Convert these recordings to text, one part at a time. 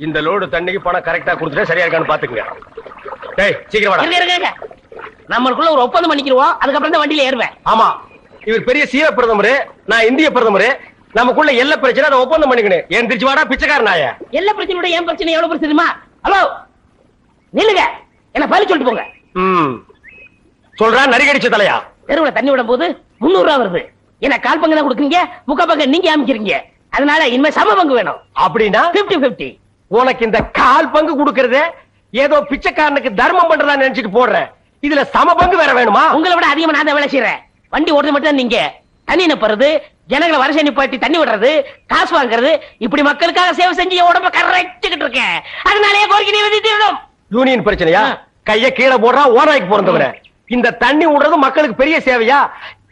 இந்த லோடு தண்ணிக்கு பணம் கரெக்டா கொடுத்துட்டா சரியா இருக்கான்னு பாத்துக்கங்க. டேய் சீக்கிரம் வாடா. நம்மளுக்குள்ள ஒரு ஒப்பந்தம் பண்ணிக்கிறோம், அதுக்கப்புறம் தான் வண்டியில ஏறுவேன். ஆமா, இவர் பெரிய சீர பிரதமர், நான் இந்திய பிரதமர். நமக்குள்ள எல்லா பிரச்சனை அதை ஒப்பந்தம் பண்ணிக்கணும். ஏன் திருச்சி வாடா பிச்சைக்கார நாய. எல்லா பிரச்சனையோட ஏன் பிரச்சனை எவ்வளவு பிரச்சனை தெரியுமா? ஹலோ நில்லுங்க, என்ன பதில் சொல்லிட்டு போங்க. சொல்றா நரிகடிச்ச தலையா. தெருவுல தண்ணி விடும் போது 300 ரூபா வருது. என்ன கால் பங்கு தான் கொடுக்குறீங்க, முக்கா பங்கு நீங்க அமைக்கிறீங்க. அதனால இனிமே சம பங்கு வேணும். அப்படின்னா 50-50. உனக்கு இந்த கால் பங்கு கொடுக்கறது ஏதோ பிச்சைக்காரனுக்கு தர்மம் பண்றதா நினைச்சிட்டு போடுற. இதுல சம பங்கு வேற வேணுமா? உங்களை விட அதிகமா நான் தான் வேலை செய்யறேன். வண்டி ஓடுறது மட்டும் நீங்க தண்ணி நிப்பறது, ஜனங்களை வரிசை நிப்பாட்டி தண்ணி விடுறது, காசு வாங்குறது, இப்படி மக்களுக்காக சேவை செஞ்சு உடம்ப கரைச்சுக்கிட்டு இருக்கேன். அதனாலே கோரிக்கை நிறைவேற்றிடணும். யூனியன் பிரச்சனையா? கைய கீழே போடுறா ஓனாய்க்கு பிறந்தவன. இந்த தண்ணி விடுறது மக்களுக்கு பெரிய சேவையா?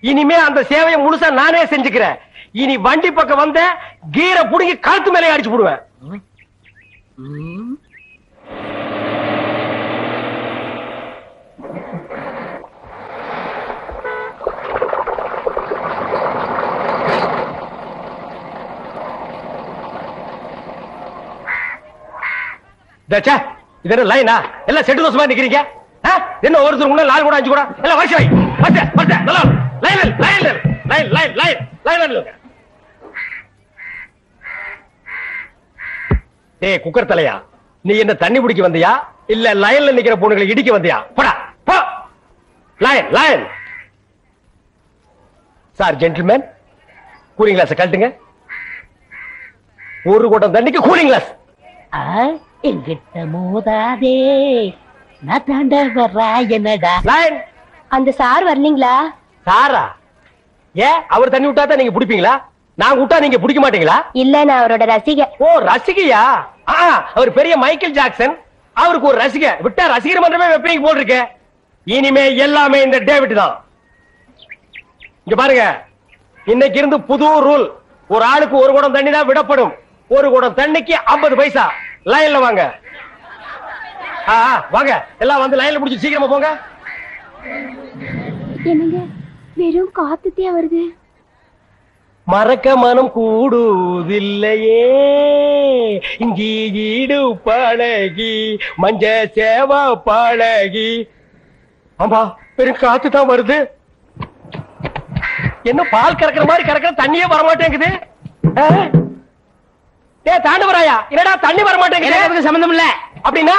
இனிமே அந்த சேவையை முழுசா நானே செஞ்சுக்கிறேன். இனி வண்டி பக்கம் வந்த கீரை புடுங்கி கழுத்து மேலே அடிச்சு போடுவேன். இது என்ன லைனா? எல்லாம் செட்டு தோசமா நிக்கிறீங்க. என்ன ஒருத்தர் முன்னாடி 4 கூட 5 கூட எல்லாம் வரிசை டேய் குக்கர் தலையா, நீ என்ன தண்ணி பிடிக்க வந்தியா இல்ல லைன்ல நிக்கிற பொண்ணுகளை இடிக்க வந்தியா? போடா போ. Line line. Sir gentleman, cooling glass கழட்டுங்க. ஒரு கூட்டம் தண்ணிக்கு கூலிங் கிளாஸ். எங்கிட்ட மோதாதே, நான் தாண்ட வர்றா என்னடா. லைன். அந்த சார் வரலீங்களா? சாரா? ஏன் அவர் தண்ணி விட்டா தான் நீங்க பிடிப்பீங்களா? நான் விட்டா நீங்க பிடிக்க மாட்டீங்களா? இல்ல, நான் அவரோட ரசிகை. ஓ ரசிகையா? அவர் பெரிய மைக்கேல் ஜாக்சன். அவருக்கு ஒரு ரசிகை விட்டா ரசிகர் மன்றமே வெப்பீங்க போல் இருக்கு. இனிமே எல்லாமே இந்த டேவிட் தான். இங்க பாருங்க, இன்னைக்கு இருந்து புது ரூல். ஒரு ஆளுக்கு ஒரு குடம் தண்ணி தான் விடப்படும். ஒரு குடம் தண்ணிக்கு 50 பைசா. லைன்ல வாங்க. வாங்க எல்லாம் வந்து லைன்ல பிடிச்சி சீக்கிரமா போங்க. என்னங்க வெறும் காத்துட்டே வருது. மறக்க மனம் கூடுதில்லையே, இங்கி ஈடு பழகி மஞ்ச சேவா பழகி. ஆமா வெறும் காத்து தான் வருது. என்ன பால் கறக்கிற மாதிரி கறக்கிற, தண்ணியே வரமாட்டேங்குது. தாண்டவராயா, என்னடா தண்ணி வரமாட்டேங்குது? சம்பந்தம் இல்ல. அப்படின்னா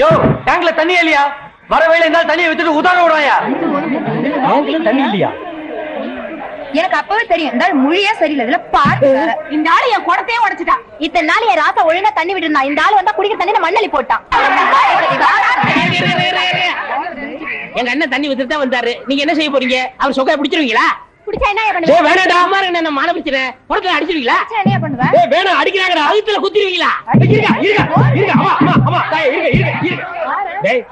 யோ டேங்க்ல தண்ணி இல்லையா? வரவேல இருந்தாலும் தண்ணியை வித்துட்டு உதாரணம் விடுறாயா? தண்ணி இல்லையா? எனக்கு அப்பவே தெரியும் இந்த ஆள் மொழியே சரியில்லை. இதுல பாட்டு இந்த ஆளு என் குடத்தையே உடைச்சிட்டான். இத்தனை நாள் என் ராசா ஒழுங்கா தண்ணி விட்டுருந்தா. இந்த ஆள் வந்தா குடிக்கிற தண்ணி மண்ணலி போட்டான். எங்க அண்ணன் தண்ணி வித்துட்டு தான் வந்தாரு. நீங்க என்ன செய்ய போறீங்க? அவர் சொக்கைய பிடிச்சிருவீங்களா? குடிச்சா என்ன பண்ணுவீங்க? வேணாடா, அம்மா என்ன மான பிடிச்சறேன். குடத்துல அடிச்சிருவீங்களா? என்ன பண்ணுவ? வேணா அடிக்கறாங்கடா. அதுல குத்திடுவீங்களா? டேய்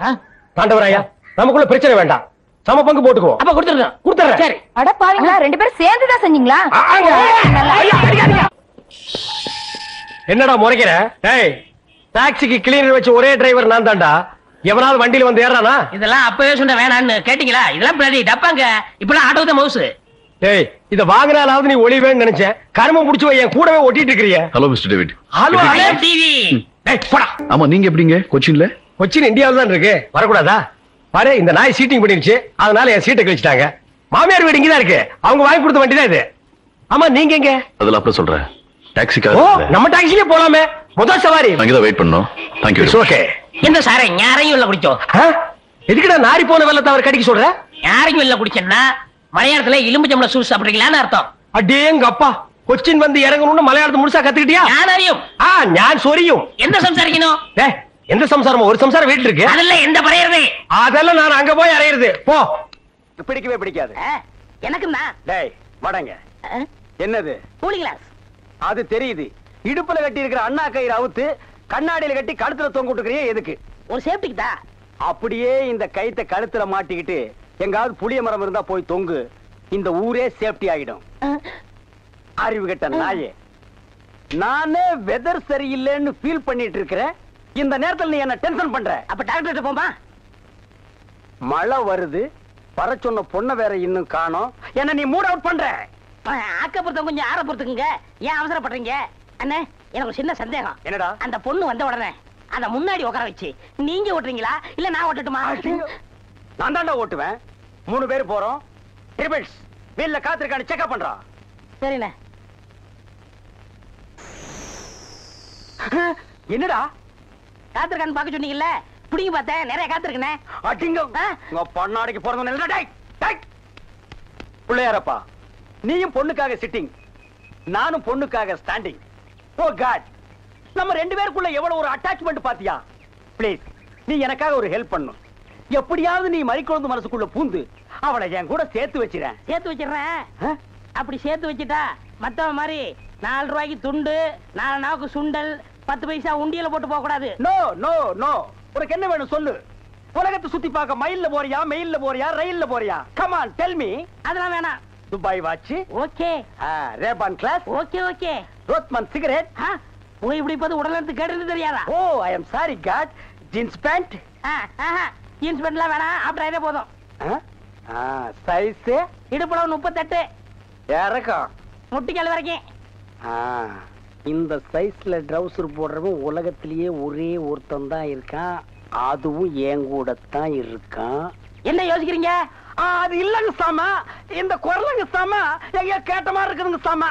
தாண்டவராயா, நமக்குள்ள பிரச்சனை வேண்டாம். சம பங்கு போட்டுக்குவோம். அப்ப கொடுத்துறேன். சரி. அட பாவீங்களா, ரெண்டு பேரும் சேர்ந்து தான் செஞ்சீங்களா? என்னடா முறைக்கிற? டேய் டாக்ஸிக்கு கிளீனர் வச்சு ஒரே டிரைவர் நான் தான்டா. எவனாவது வண்டியில வந்து ஏறானா? இதெல்லாம் அப்பவே சொன்ன வேணான்னு கேட்டீங்களா? இதெல்லாம் பின்னாடி டப்பாங்க. இப்பலாம் ஆட்டோ தான் மவுஸ். டேய் இத வாங்குனாலாவது நீ ஒளிவேன்னு நினைச்சேன். கர்மம் புடிச்சு என் கூடவே ஒட்டிட்டு இருக்கறியே. Hello mister David. Hello TV. டேய் போடா. ஆமா நீங்க எப்படிங்க? கொச்சின்ல? கொச்சின் இந்தியாவுல தான் இருக்கு. வரக்கூடாதா? பாரு இந்த நாய் சீட்டிங் பண்ணிருச்சு. அதனால என் சீட்டை கழிச்சிட்டாங்க. மாமியார் வீடு இங்கதான் இருக்கு. அவங்க வாங்கி கொடுத்த வண்டி தான் இது. ஆமா நீங்க எங்க? அதெல்லாம் அப்புறம் சொல்றேன். டாக்ஸிக்காக. ஓ நம்ம டாக்ஸிலே போலாமே. முதல் சவாரி. அங்க தான் வெயிட் பண்ணோம். Thank you. ஓகே. இந்த சாரை யாரையும் இல்ல குடிச்சோம். எதுக்குடா நாரி போன வெள்ளத்தை அவர் கடிக்க சொல்ற? யாரையும் இல்ல குடிச்சேன்னா மலையாளத்துல எலும்புச்சம்பளம் சூஸ் சாப்பிடுறீங்களான்னு அர்த்தம். அடேங்க அப்பா, கொச்சின் வந்து இறங்கணும்னு மலையாளத்தை முழுசா கத்துக்கிட்டியா? நான் அறியும். ஞான் சொரியும். எந்த சம்சாரிக்கணும்? எந்த சம்சாரமா? ஒரு சம்சாரம் வீட்டுல இருக்கு. அதெல்லாம் எந்த பறையறது? அதெல்லாம் நான் அங்க போய் அறையிறது. போ. பிடிக்கவே பிடிக்காது எனக்குன்னா. டேய் வடங்க. என்னது? Cooling glass. அது தெரியுது. இடுப்புல கட்டி இருக்கிற அண்ணா கயிறு அவுத்து கண்ணாடியில கட்டி கழுத்துல தொங்க விட்டுக்கிறியே எதுக்கு? ஒரு சேஃப்டிக்கு தான். அப்படியே இந்த கயித்தை கழுத்துல மாட்டிக்கிட்டு எங்காவது புளிய மரம் இருந்தா போய் தொங்கு. இந்த ஊரே சேஃப்டி ஆகிடும். அறிவு கெட்ட நாயே, நானே வெதர் சரியில்லைன்னு ஃபீல் பண்ணிட்டு இருக்கிறேன். இந்த நேரத்தில் நீ என்ன டென்ஷன் பண்ற. அப்ப டாக்டர் போமா. மழை வருது, வர சொன்ன பொண்ணை வேற இன்னும் காணோம். என்ன நீ மூட் அவுட் பண்ற. ஆக்க பொறுத்த கொஞ்சம் ஆற பொறுத்துக்குங்க. ஏன் அவசரப்படுறீங்க அண்ணே? எனக்கு ஒரு சின்ன சந்தேகம். என்னடா? அந்த பொண்ணு வந்த உடனே அத முன்னாடி உட்கார வச்சு நீங்க ஓட்டுறீங்களா இல்ல நான் ஓட்டட்டுமா? நான் தாண்டா ஓட்டுவேன். 3 பேர் போறோம். ட்ரிபிள்ஸ் வீல்ல காத்திருக்கான்னு செக்அப் பண்றான். சரிண்ணே. என்னடா காத்திருக்கான்னு பாக்க சொன்னீங்கல்ல, புடிங்க பார்த்தேன், நிறைய காத்திருக்கனே. அடிங்க உங்க பொண்ணாடிக்கு பிறந்தவன். டேய் டேய் பிள்ளையாரப்பா, நீயும் பொண்ணுக்காக சிட்டிங், நானும் பொண்ணுக்காக ஸ்டாண்டிங். ஓ காட், நம்ம 2 பேருக்குள்ள எவ்வளவு ஒரு அட்டாச்மெண்ட் பாத்தியா? ப்ளீஸ் நீ எனக்காக ஒரு ஹெல்ப் பண்ணணும். எப்படியாவது நீ மறிக்குழந்து மனசுக்குள்ள பூந்து அவளை என் கூட சேர்த்து வச்சிரேன். சேர்த்து வச்சிடுறேன். அப்படி சேர்த்து வச்சுட்டா மத்தவன் மாதிரி 4 ரூபாய்க்கு துண்டு, 4 நாவுக்கு சுண்டல், 10 பைசா உண்டியல போட்டு போக கூடாது. நோ நோ நோ, உனக்கு என்ன வேணும் சொல்லு. உலகத்தை சுத்தி பார்க்க மயில்ல போறியா, மெயில்ல போறியா, ரயில்ல போறியா? Come on tell me. அதெல்லாம் வேணாம். Dubai watch okay, Ray-Ban glass okay okay. Rothman cigarette. போய் இப்படி பார்த்து உடல் எடுத்து கேட்டது தெரியாதா? Oh I am sorry God. Jeans pant. Jeans பேண்ட்லாம் வேணாம், ஆப்டர் ஆயிரே போதும். சைஸ் இடுப்புளவு 38, இறக்கம் முட்டிக்கால் வரைக்கும். இந்த சைஸ்ல ட்ரவுசர் போடுறவன் உலகத்திலேயே ஒரே ஒருத்தன் தான் இருக்கான். அதுவும் என் கூட தான் இருக்கான். என்ன யோசிக்கிறீங்க? அது இல்லங்க சாமா, இந்த குரலுங்க சாமா எங்க கேட்ட மாதிரி இருக்குதுங்க சாமா.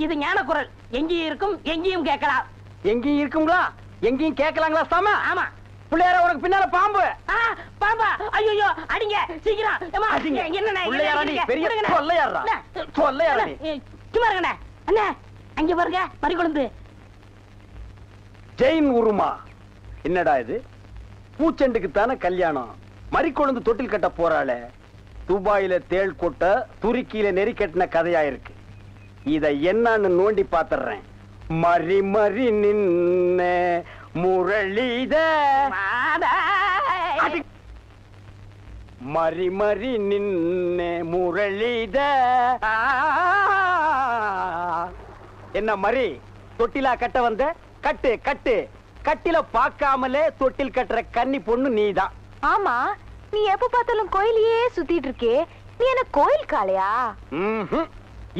இது ஞான குரல், எங்கேயும் இருக்கும் எங்கேயும் கேட்கலாம். எங்கேயும் இருக்குங்களா, எங்கேயும் கேட்கலாங்களா சாமா? ஆமா. பிள்ளையார உனக்கு பின்னால பாம்பு. பாம்பா? ஐயோ அடிங்க சீக்கிரம். என்ன பெரிய கொள்ளையாரா? கொள்ளையாரா? சும்மா இருங்கண்ணே. அண்ணே அங்க பாருங்க, மறிக்குழந்து. ஜெயின் உருமா. என்னடா இது? பூச்செண்டுக்கு தானே கல்யாணம், மறிக்குழந்து தொட்டில் கட்ட போறாளே. துபாயில தேள் கொட்ட, துருக்கியில நெறி கட்டின கதையா இருக்கு. இத என்னன்னு நோண்டி பாத்துறேன். மறி மறி நின்ன முரளித, மறி மறி நின்ன முரளித. என்ன மறி, தொட்டிலா கட்ட வந்த? கட்டு கட்டு. கட்டில பாக்காமலே தொட்டில் கட்டுற கன்னி பொண்ணு நீதான். ஆமா, நீ எப்ப பார்த்தாலும் கோயிலையே சுத்திட்டு இருக்கே, நீ என்ன கோயில் காளையா?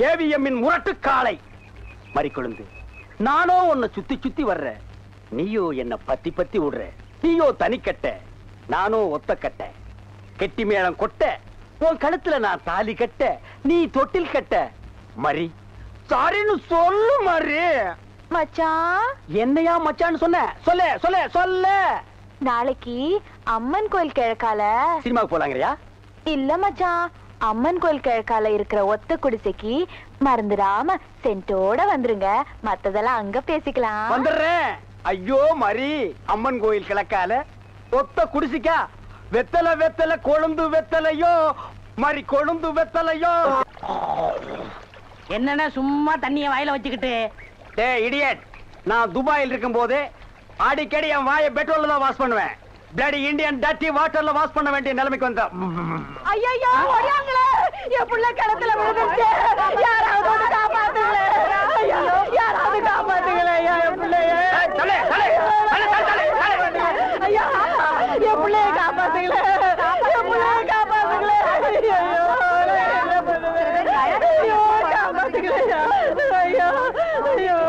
ஏவிஎம்மின் முரட்டு காளை. மறிக்குழந்து, நானோ உன்னை சுத்தி சுத்தி வர்ற, நீயோ என்ன பத்தி பத்தி விடுற. நீயோ தனிக்கட்ட, நானோ ஒத்த கட்ட. கெட்டி மேளம் கொட்ட, உன் கழுத்துல நான் தாலி கட்ட, நீ தொட்டில் கட்ட. மறி சாரின்னு சொல்லு மறி. மச்சான், என்னையா மச்சான்னு சொன்ன? சொல்ல சொல்ல சொல்ல. நாளைக்கு அம்மன் கோயில் கிழக்கால சினிமாவுக்கு போலாங்கறியா? இல்ல மச்சான், அம்மன் கோயில் கிழக்கால இருக்கிற ஒத்த குடிசைக்கு மறந்துடாம சென்ட்டோட வந்துருங்க. மத்ததெல்லாம் அங்க பேசிக்கலாம். வந்துடுறேன். ஐயோ மறி, அம்மன் கோயில் கிழக்கால ஒத்த குடிசைக்கா? வெத்தலை வெத்தலை கொழுந்து வெத்தலையோ, மறி கொழுந்து வெத்தலையோ. என்னன்னா சும்மா தண்ணிய வாயில வச்சுக்கிட்டு? டேய் இடியட், நான் துபாயில் இருக்கும் போது அடிக்கடி என் வாயை பெட்ரோல்ல தான் வாஷ் பண்ணுவேன். பிளடி இந்தியன் டர்ட்டி வாட்டர்ல வாஷ் பண்ண வேண்டிய நிலைமைக்கு வந்தா. ஐயோ ஓடியாங்களே, என் புள்ள கிணத்துல விழுந்துச்சு. யாராவது வந்து காப்பாத்துங்களே. ஐயோ யாராவது காப்பாத்துங்களே. என் பிள்ளைய தலே தலே தலே தலே தலே. ஐயா என் பிள்ளைய காப்பாத்துங்களே. என் பிள்ளைய காப்பாத்துங்களே. ஐயோ காப்பாத்துங்களே. ஐயோ ஐயோ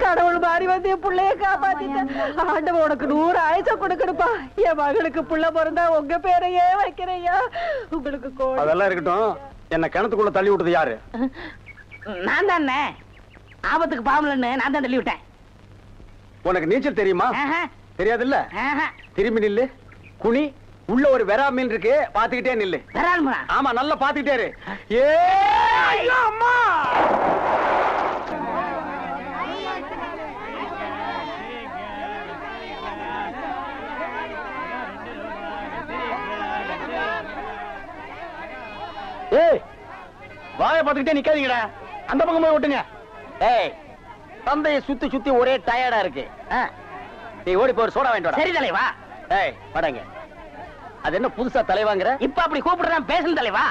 கடவுள் மாறி வந்து என் பிள்ளைய காப்பாத்திட்டேன். ஆண்டவன் உனக்கு 100 ஆயுசம் கொடுக்கணுப்பா. என் மகளுக்கு புள்ள பிறந்தா உங்க பேரையே வைக்கிறையா. உங்களுக்கு அதெல்லாம் இருக்கட்டும். என்ன கிணத்துக்குள்ள தள்ளி விட்டது யாரு? நான் தானே. ஆபத்துக்கு பாவலன்னு நான் தான் தள்ளி விட்டேன். உனக்கு நீச்சல் தெரியுமா? தெரியாது இல்ல. திரும்பி நில்லு, குனி. உள்ள ஒரு வெரா மீன் இருக்கு, பாத்துக்கிட்டே நில்லு. ஆமா, நல்லா பாத்துக்கிட்டே இரு. ஏ அம்மா, ஏய் வாயை பாத்துக்கிட்டே நிக்காதீங்கடா, அந்த பக்கம் போய் ஓட்டுங்க. ஏய், தந்தையை சுத்தி சுத்தி ஒரே டயர்டா இருக்கு. நீ ஓடி போய் சோடா வாங்கிட்டு வா. சரி தலைவா. ஏய் வாடாங்க. அது என்ன புதுசா தலைவாங்கற? இப்ப அப்படி கூப்பிடுறான் பேசணும் தலைவா.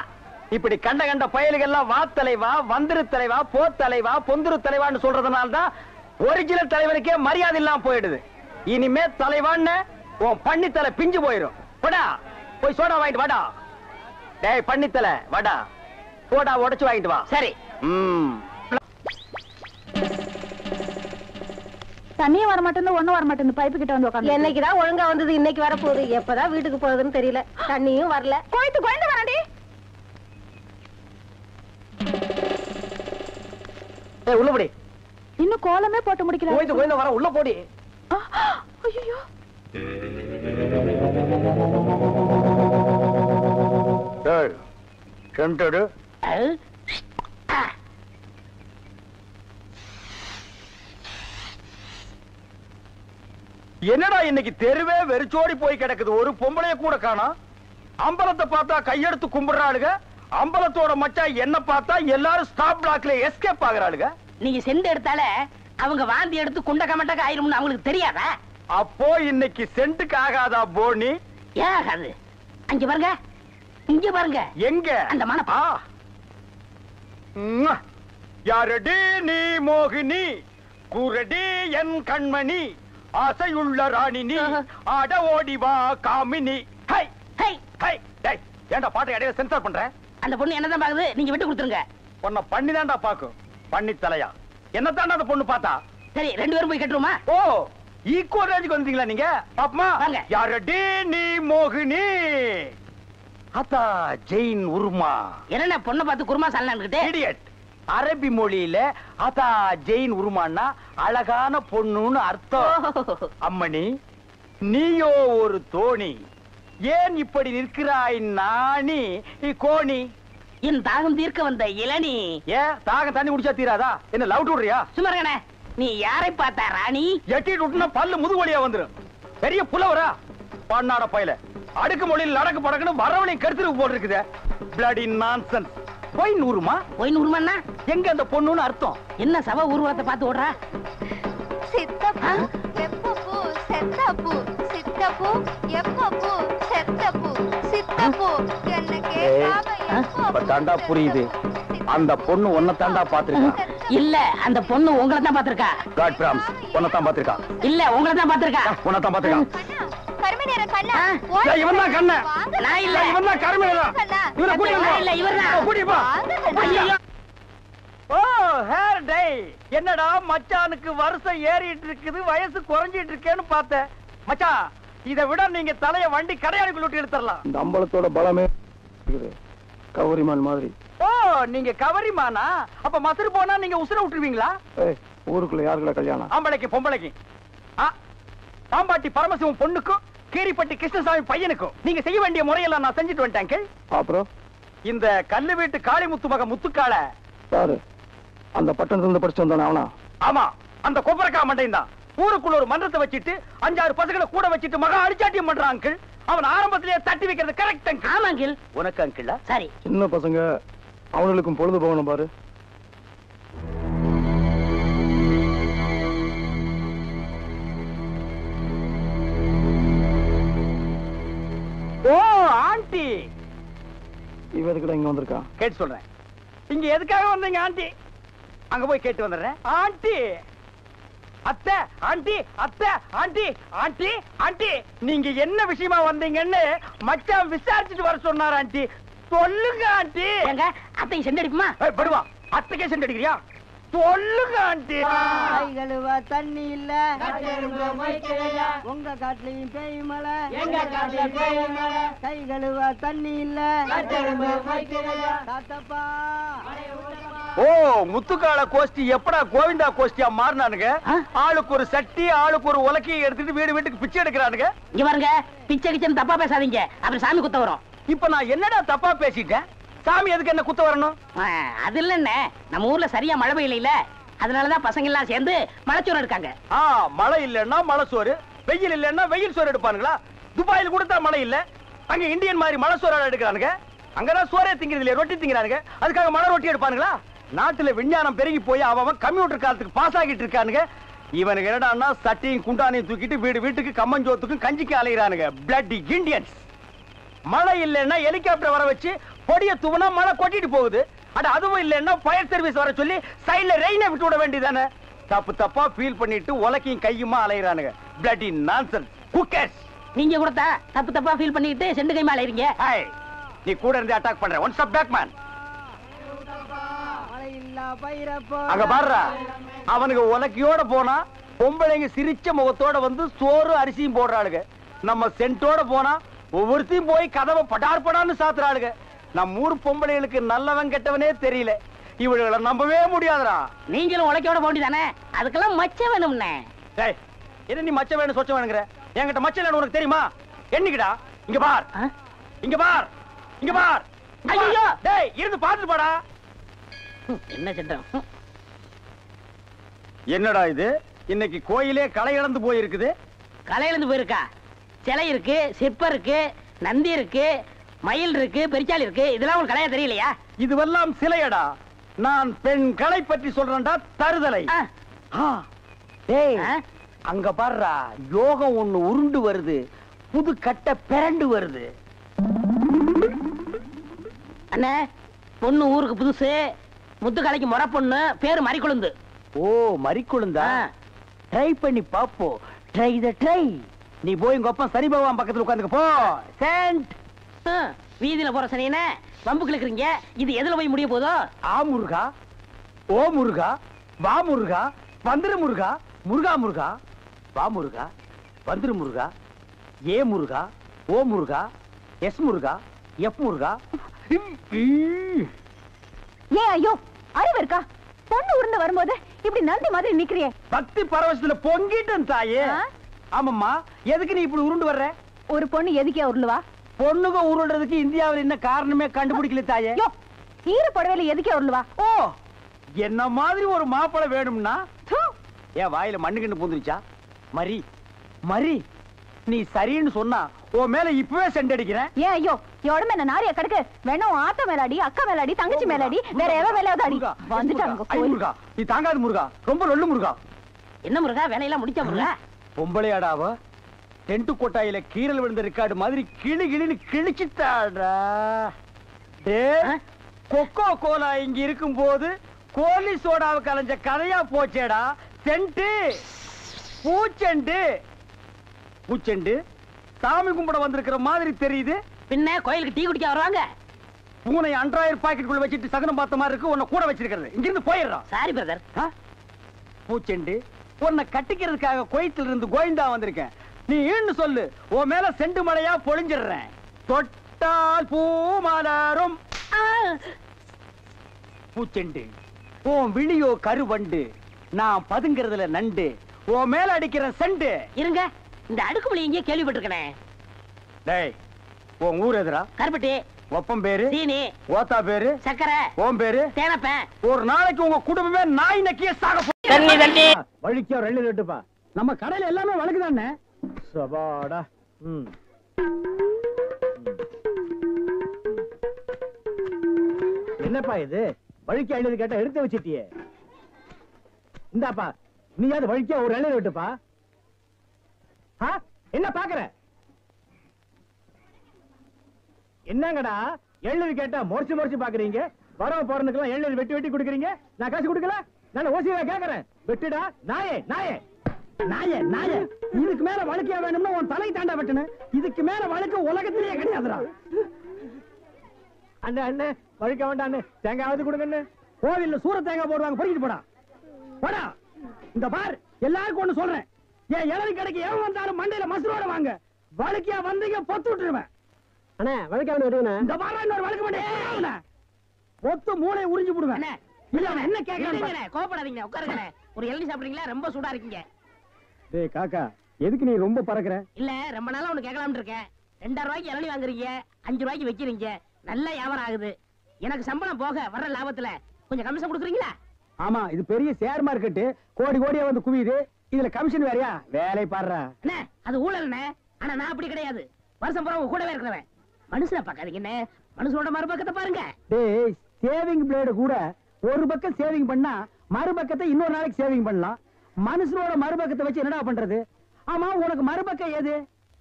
இப்படி கண்ட கண்ட பயலுகெல்லாம் வா தலைவா, வந்திரு தலைவா, போ தலைவா, பொந்துரு தலைவான்னு சொல்றதுனால தான் ஒரிஜினல் தலைவனுக்கே மரியாதை இல்லாம போயிடுது. இனிமே தலைவான்னு உன் பண்ணித்தலை பிஞ்சு போயிடும். போடா போய் சோடா வாங்கிட்டு வாடா. டேய் பண்ணித்தலை வாடா, சோடா உடைச்சு வாங்கிட்டு வா. சரி. தண்ணியும் வர மாட்டேன், ஒண்ணும் வர மாட்டேன். பைப்பு கிட்ட வந்து உட்காந்து என்னைக்குதான் ஒழுங்கா வந்தது, இன்னைக்கு வர போகுது. எப்பதான் வீட்டுக்கு போகுதுன்னு தெரியல. தண்ணியும் வரல. கோயத்து கோயந்து வராண்டி. ஏய் உள்ள போடி. இன்னும் கோலமே போட்டு முடிக்கல. கோயந்து கோயந்து வர, உள்ள போடி. ஐயோ டேய் சென்டடு. என்னடா இன்னைக்கு தெருவே வெறிச்சோடி போய் கிடக்குது, ஒரு பொம்பளைய கூட காணோம். அம்பலத்தை பார்த்தா கையெடுத்து கும்பிடுறாளுங்க, அம்பலத்தோட மச்சான் என்ன பார்த்தா எல்லாரும் ஸ்டாப் பிளாக்ல எஸ்கேப் ஆகுறாளுங்க. நீங்க செண்டு எடுத்தால அவங்க வாந்தி எடுத்து குண்ட கமட்டக்க ஆயிரும்னு அவங்களுக்கு தெரியாதா? அப்போ இன்னைக்கு சென்ட்டுக்கு ஆகாதா போனி? ஏன் ஆகாது? அங்க பாருங்க, இங்க பாருங்க. எங்க அந்த மனப்பா. யாரடி நீ மோகினி, குரடி என் கண்மணி, ஆசையுள்ள ராணினி, ஆட ஓடி வா காமினி. High high high. டேய் ஏன்டா பாட்டை இடையில சென்சார் பண்ற? அந்த பொண்ணு என்னதான் பாக்குது, நீங்க விட்டு கொடுத்துருங்க. உன்னை பண்ணி தான்டா பாக்கும். பண்ணி தலையா என்னத்தாண்டா அந்த பொண்ணு பார்த்தா? சரி, 2 பேரும் போய் கட்டுருமா? ஓ ஈக்குவல் ரேஞ்சுக்கு வந்தீங்களா நீங்க? பாப்பமா வாங்க. யாரடி நீ மோகினி, அத்தா ஜெயின் உருமா. என்ன பொண்ணை பார்த்து குருமா சாலன்னுகிட்டே? இடியட். அரபி மொழியில அதா ஜெயின் உருமான்னா அழகான பொண்ணுன்னு அர்த்தம். அம்மணி நீயோ ஒரு தோணி, ஏன் இப்படி நிற்கிறாய் நாணி கோணி? என் தாகம் தீர்க்க வந்த இளநீ. ஏன் தாகம் தண்ணி குடிச்சா தீராதா? என்ன லவ் விடுறியா? சுமரகனே, நீ யாரை பார்த்தா ராணி? எட்டிட்டு விட்டுனா பல்லு முது வழியா வந்துரும். பெரிய புலவரா பண்ணாட பையல, அடுக்கு மொழியில் நடக்கு படக்குன்னு வரவழையும் கருத்துருக்கு போட்டு இருக்குது. Bloody nonsense. போய் நூறுமா? போய் நூறுமாண்ணா எங்க அந்த பொண்ணுன்னு அர்த்தம்? என்ன சவ ஊர்வலத்தை பார்த்து ஓடுறா? சித்தப்பு எப்பப்பு செத்தப்பு சித்தப்பு எப்பப்பு செத்தப்பு சித்தப்பு என்ன கேட்காம தாண்டா புரியுது. அந்த பொண்ணு உன்னை தாண்டா பாத்துருக்கா. இல்ல, அந்த பொண்ணு உங்களை தான் பாத்திருக்கா. காட் பிராம்ஸ் உன்னை தான் பாத்துருக்கா. இல்ல, உங்களை தான் பாத்திருக்கா. உன்னை தான் பாத்துருக்கா. கருமை நேர கண்ணா இவன் தான் கண்ண. நான் இல்ல. இவன் தான் கருமையா. இவனை கூட்டி நான் இல்ல, இவர்தான். கூட்டி போ. ஓ ஹேர் டை. என்னடா மச்சானுக்கு வருஷம் ஏறிட்டு இருக்குது, வயசு குறைஞ்சிட்டு இருக்கேன்னு பார்த்தேன். மச்சான் இதை விட நீங்க தலைய வண்டி கடையாளுக்குள்ள விட்டு எடுத்துடலாம். இந்த அம்பலத்தோட பலமே கவரிமான் மாதிரி. ஓ நீங்க கவரிமானா? அப்ப மசுறு போனா நீங்க உசுர விட்டுருவீங்களா? ஊருக்குள்ள யாருக்குள்ள கல்யாணம்? ஆம்பளைக்கு பொம்பளைக்கு. பாம்பாட்டி பரமசிவம் பொண்ணுக்கும் கீரிப்பட்டி கிருஷ்ணசாமி பையனுக்கும் நீங்க செய்ய வேண்டிய முறையெல்லாம் நான் செஞ்சுட்டு வந்துட்டேன். அப்புறம் இந்த கல்லு வீட்டு காளிமுத்து மக முத்துக்கால யாரு? அந்த பட்டணத்துல இருந்து படிச்சு வந்தானே அவனா? ஆமா, அந்த கொப்பரக்கா மண்டையும் தான். ஊருக்குள்ள ஒரு மன்றத்தை வச்சிட்டு 5-6 பசங்களை கூட வச்சிட்டு மகா அடிச்சாட்டியம் பண்றான் அங்கிள். அவன் ஆரம்பத்திலேயே தட்டி வைக்கிறது கரெக்ட் அங்கிள். ஆமா அங்கிள். உனக்கு அங்கிள் சரி. சின்ன பசங்க அவங்களுக்கும் பொழுது போகணும் பாரு. ஓ ஆண்டி, இவ எதுக்குடா இங்க வந்திருக்கா? கேட்டு சொல்றேன். இங்க எதுக்காக வந்தீங்க ஆண்டி? அங்க போய் கேட்டு வந்துடுறேன். ஆண்டி அத்தை, ஆண்டி அத்தை, ஆண்டி ஆண்டி ஆண்டி நீங்க என்ன விஷயமா வந்தீங்கன்னு மச்சான் விசாரிச்சுட்டு வர சொன்னார் ஆண்டி. சொல்லுங்க ஆண்டி. எங்க அத்தைக்கு செண்டு அடிப்புமா? படுவா, அத்தைக்கே செண்டு அடிக்கிறியா? சொல்லுங்க ஆண்டி. கை கழுவ தண்ணி இல்ல, உங்க காட்டுலயும் பேய் மலை, கை கழுவ தண்ணி இல்ல, தாத்தப்பா. ஓ முத்துக்கால கோஷ்டி எப்படா கோவிந்தா கோஷ்டியா மாறினானுங்க? ஆளுக்கு ஒரு சட்டி, ஆளுக்கு ஒரு உலக்கையை எடுத்துட்டு வீடு வீட்டுக்கு பிச்சை எடுக்கிறானுங்க. இங்க பாருங்க, பிச்சை கிச்சன் தப்பா பேசாதீங்க, அப்புறம் சாமி குத்த வரும். இப்ப நான் என்னடா தப்பா பேசிட்டேன்? சாமி எதுக்கு என்ன குத்த வரணும்? அது இல்லன்னு, நம்ம ஊர்ல சரியா மழை பெய்யல, அதனாலதான் பசங்க எல்லாம் சேர்ந்து மலைச்சோறு எடுக்காங்க. மழை இல்லன்னா மழை சோறு, வெயில் இல்லன்னா வெயில் சோறு எடுப்பானுங்களா? துபாயில் கூட தான் மழை இல்ல, அங்க இந்தியன் மாதிரி மழை சோறு எடுக்கிறானுங்க. அங்கதான் சோறே திங்கிறது இல்ல, ரொட்டி திங்கிறானுங்க. அதுக்காக மழை ரொட்டி எடுப்பானுங்களா? நாட்டுல விஞ்ஞானம் பெருகி போய் அவன் கம்ப்யூட்டர் காலத்துக்கு பாஸ் ஆகிட்டு இருக்கானுங்க. இவனுக்கு என்னடான்னா சட்டியும் குண்டானையும் தூக்கிட்டு வீடு வீட்டுக்கு கம்மஞ்சோத்துக்கும் கஞ்சிக்கு அலைகிறானுங்க. Blood Indians. மழை இல்லைன்னா ஹெலிகாப்டர் வர வச்சு பொடிய தூவனா மழை கொட்டிட்டு போகுது. அட அதுவும் இல்லன்னா ஃபயர் சர்வீஸ் வர சொல்லி சைடுல ரெயினை விட்டு விட வேண்டியதானே. தப்பு தப்பா ஃபீல் பண்ணிட்டு உலக்கையும் கையுமா அலையறானுங்க. Bloody nonsense. Who cares? நீங்க கூட தப்பு தப்பா ஃபீல் பண்ணிட்டு செண்டு கைமா அலையறீங்க. ஹாய், நீ கூட இருந்து அட்டாக் பண்ற. One step back man. அங்க பாருடா, அவனுக்கு உலக்கையோட போனா பொம்பளைங்க சிரிச்ச முகத்தோட வந்து சோறு அரிசியும் போடுறாளுங்க. நம்ம சென்ட்டோட போனா ஒவ்வொருத்தையும் போய் கதவை படார் படான்னு சாத்துறாளுங்க. நம்ம ஊர் பொம்பளைகளுக்கு நல்லவன் கெட்டவனே தெரியல. இவளுகளை நம்பவே முடியாதுடா. நீங்களும் உலக்கையோட போண்டிதானே, அதுக்கெல்லாம் மச்சம் வேணும்னே. டேய், என்ன நீ மச்ச வேணும் சொச்ச வேணுங்கற? என்கிட்ட மச்சம் இல்லன்னு உனக்கு தெரியுமா? என்னைக்குடா? இங்க பார், இங்க பார், இங்க பார். ஐயோ, டேய் இருந்து பாத்துட்டு போடா. என்ன சட்டம்? என்னடா இது? இன்னைக்கு கோயிலே களை இழந்து போயிருக்குது. களை இழந்து போயிருக்கா? சிலை இருக்கு, சிற்பம் இருக்கு, நந்தி இருக்கு, மயில் இருக்கு, பெரிச்சாலி இருக்கு. இதெல்லாம் உங்களுக்கு கலையா தெரியலையா? இதுவெல்லாம் சிலையடா. நான் பெண் கலை பற்றி சொல்றேன்டா. தருதலை. டேய், அங்க பாருடா, யோகம் ஒண்ணு உருண்டு வருது. புது கட்ட பிறண்டு வருது. அண்ணே, பொண்ணு ஊருக்கு புதுசு, முத்துக்கலைக்கு முறை பொண்ணு, பேரு மறிக்குழுந்து. ஓ, மறிக்குழுந்தா? ட்ரை பண்ணி பாப்போம். ட்ரை த ட்ரை. நீ போய் உங்க அப்பா சரி பகவான் பக்கத்துல உட்கார்ந்துக்க போ. சென்ட். வீதியில போற சனியனே வம்பு கிழக்குறீங்க. இது எதுல போய் முடிய போதோ? ஆ முருகா, ஓ முருகா, வா முருகா, வந்துரு முருகா, முருகா முருகா, வா முருகா, வந்துரு முருகா, ஏ முருகா, ஓ முருகா, எஸ் முருகா, எஃப் முருகா. ஏன் ஐயோ, அறிவு இருக்கா? பொண்ணு உருண்டு வரும்போது இப்படி நந்தி மாதிரி நிக்கிறியே. பக்தி பரவசத்துல பொங்கிட்டேன் தாயே. ஆமாம்மா, எதுக்கு நீ இப்படி உருண்டு வர்ற? ஒரு பொண்ணு எதுக்கே உருளுவா? பொண்ணுங்க உருள்றதுக்கு இந்தியாவில் என்ன காரணமே கண்டுபிடிக்கல தாயே. ஈர புடவையில எதுக்கே உருளுவா? ஓ, என்ன மாதிரி ஒரு மாப்பிளை வேணும்னா ஏன் வாயில மண்ணுகிண்டு பூந்துருச்சா? மரி மரி, நீ சரின்னு சொன்னா உன் மேல இப்பவே செண்டடிக்கிறேன். ஏன் ஐயோ, எவ்வளவு என்ன நாரிய கடுக்கு வேணும்? ஆத்த மேலாடி, அக்கா மேலாடி, தங்கச்சி மேலாடி, வேற எவ மேலாவது அடி. வந்துட்டாங்க. முருகா, நீ தாங்காது முருகா, ரொம்ப லொல்லு முருகா. என்ன முருகா, வேலையெல்லாம் முடிச்ச முருகா? பொம்பளையாடாவ டென்ட் கொட்டாயில கீரல் விழுந்த ரெக்கார்டு மாதிரி கிளி கிளின்னு கிழிச்சுட்டாடா. கொக்கோ கோலா இங்க இருக்கும் போது கோலி சோடாவை கலைஞ்ச கதையா போச்சேடா. சென்ட் பூச்செண்டு பூச்செண்டு சாமி கும்பிட வந்திருக்கிற மாதிரி தெரியுது. பின்ன கோயிலுக்கு டீ குடிக்க வருவாங்க. பூனை அன்றாயிரம் பாக்கெட்டுக்குள்ள வச்சிட்டு சகனம் பார்த்த மாதிரி இருக்கு. உன்னை கூட வச்சிருக்கிறது. இங்க இருந்து போயிடுறான். Sorry brother. பூச்செண்டு, உன்னை கட்டிக்கிறதுக்காக கோயத்துல இருந்து கோயந்தா வந்திருக்கேன். நீ ஈன்னு சொல்லு, உன் மேல செண்டு மலையா பொழிஞ்சிடுறேன். தொட்டால் பூ மலரும். பூச்செண்டு, உன் விழியோ கருவண்டு, நான் பதுங்கிறதுல நண்டு. உன் மேல அடிக்கிற செண்டு. இருங்க, இந்த அடுக்குமொழி எங்கேயே கேள்விப்பட்டிருக்கேன். டேய், உன் ஊர் எதுரா? கருப்பட்டி. ஒப்பம் பேரு? சீனி. ஓத்தா பேரு? சக்கரை. ஓம் பேரு? தேனப்பேன். ஒரு நாளைக்கு உங்க குடும்பமே நாய் நக்கிய சாக. தண்ணி தண்ணி வழிக்கோ ரெண்டு ரெட்டுப்பா. நம்ம கடையில எல்லாமே வழக்குதானே. சபாடா. என்னப்பா இது? வழிக்கு எழுதி கேட்டா எடுத்து வச்சிட்டியே. இந்தாப்பா, நீயாவது வழிக்கா ஒரு எழுதி விட்டுப்பா. என்ன பாக்குற? என்னங்கடா எழுதி கேட்டா முறைச்சு முறைச்சு பாக்குறீங்க? வரவ போறதுக்கெல்லாம் எழுதி வெட்டி வெட்டி கொடுக்குறீங்க. நான் காசு கொடுக்கல. நான் ஓசியா கேக்குறேன். வெட்டுடா நாயே நாயே நாயே நாயே. இதுக்கு மேல வழக்கியா வேணும்னா உன் தலை தாண்டா வெட்டணும். இதுக்கு மேல வழக்கு உலகத்திலேயே கிடையாதுடா. அண்ணே அண்ணே, வழிக்க வேண்டாம் அண்ணே. தேங்காவது கொடுங்க. கோவில்ல சூர தேங்காய் போடுவாங்க, பொறிக்கிட்டு போடா போடா. இந்த பார், எல்லாருக்கும் ஒண்ணு சொல்றேன். ஏன் இளநீ கடைக்கு எவன் வந்தாலும் மண்டையில மசுரோட வாங்க. வழக்கியா வந்தீங்க பொத்து விட்டுருவேன். அண்ணே வழக்கா இந்த பாரா இன்னொரு வழக்கு மாட்டேன். பொத்து மூளை உறிஞ்சு போடுவேன். என்ன கேக்குறீங்க? கோபப்படாதீங்க, உட்காருங்க. ஒரு இளநீ சாப்பிடுறீங்களா? ரொம்ப சூடா இருக்கீங்க. டேய் காக்கா, எதுக்கு நீ ரொம்ப பறக்குற? இல்ல, ரொம்ப நாளா ஒண்ணு கேட்கலாம்னு இருக்கேன். 2000 ரூபாய்க்கு இளநீ வாங்குறீங்க, 5 ரூபாய்க்கு வைக்கிறீங்க. நல்ல வியாபாரம் ஆகுது. எனக்கு சம்பளம் போக வர்ற லாபத்துல கொஞ்சம் கமிஷன் கொடுக்குறீங்களா? ஆமா, இது பெரிய ஷேர் மார்க்கெட். கோடி கோடியா வந்து குவியுது. இதுல கமிஷன் வேறயா? வேலை பாடுற. என்ன அது ஊழல்னே? ஆனா நான் அப்படி கிடையாது. வருஷம் பூரா உங்க கூடவே இருக்கிறவன். மனுஷனை பார்க்காதீங்க என்ன, மனுஷனோட மறுபக்கத்தை பாருங்க. டேய், சேவிங் பிளேடு கூட ஒரு பக்கம் சேவிங் பண்ணா மறுபக்கத்தை இன்னொரு நாளைக்கு சேவிங் பண்ணலாம். மனுஷனோட மறுபக்கத்தை வச்சு என்னடா பண்றது? ஆமா, உனக்கு மறுபக்கம் ஏது?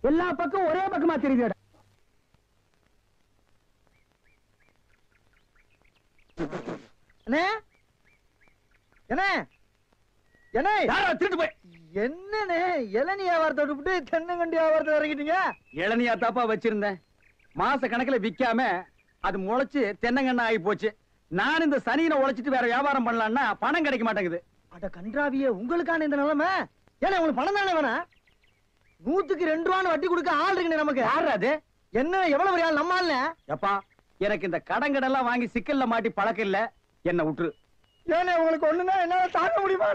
எல்லா பக்கம் ஒரே பக்கமா தெரியுது. அண்ணே என்ன என்ன திருட்டு போய் என்னண்ணே இளநீ வியாபாரத்தை விட்டு தென்னங்கண்டி வியாபாரத்தை இறங்கிட்டீங்க? இளநியா தாப்பா வச்சிருந்தேன், மாச கணக்குல விக்காம அது முளைச்சு தென்னங்கண்ணா ஆகி போச்சு. நான் இந்த சனியில உழைச்சிட்டு வேற வியாபாரம் பண்ணலாம்னா பணம் கிடைக்க மாட்டேங்குது. அட கன்றாவியே, உங்களுக்கான இந்த நிலைமை. ஏன்னா உங்களுக்கு பணம் தானே வேணாம்? 100க்கு 2 ரூபான்னு வட்டி கொடுக்க ஆள் இருக்குண்ணே நமக்கு. யாரு அது? என்ன எவ்வளவு பெரிய ஆள் நம்ம ஆள்ல? எப்பா எனக்கு இந்த கடங்கடெல்லாம் வாங்கி சிக்கல்ல மாட்டி பழக்கம் இல்ல, என்ன விட்டுரு. ஏன்னா உங்களுக்கு ஒண்ணுன்னா என்னால தாங்க முடியுமா?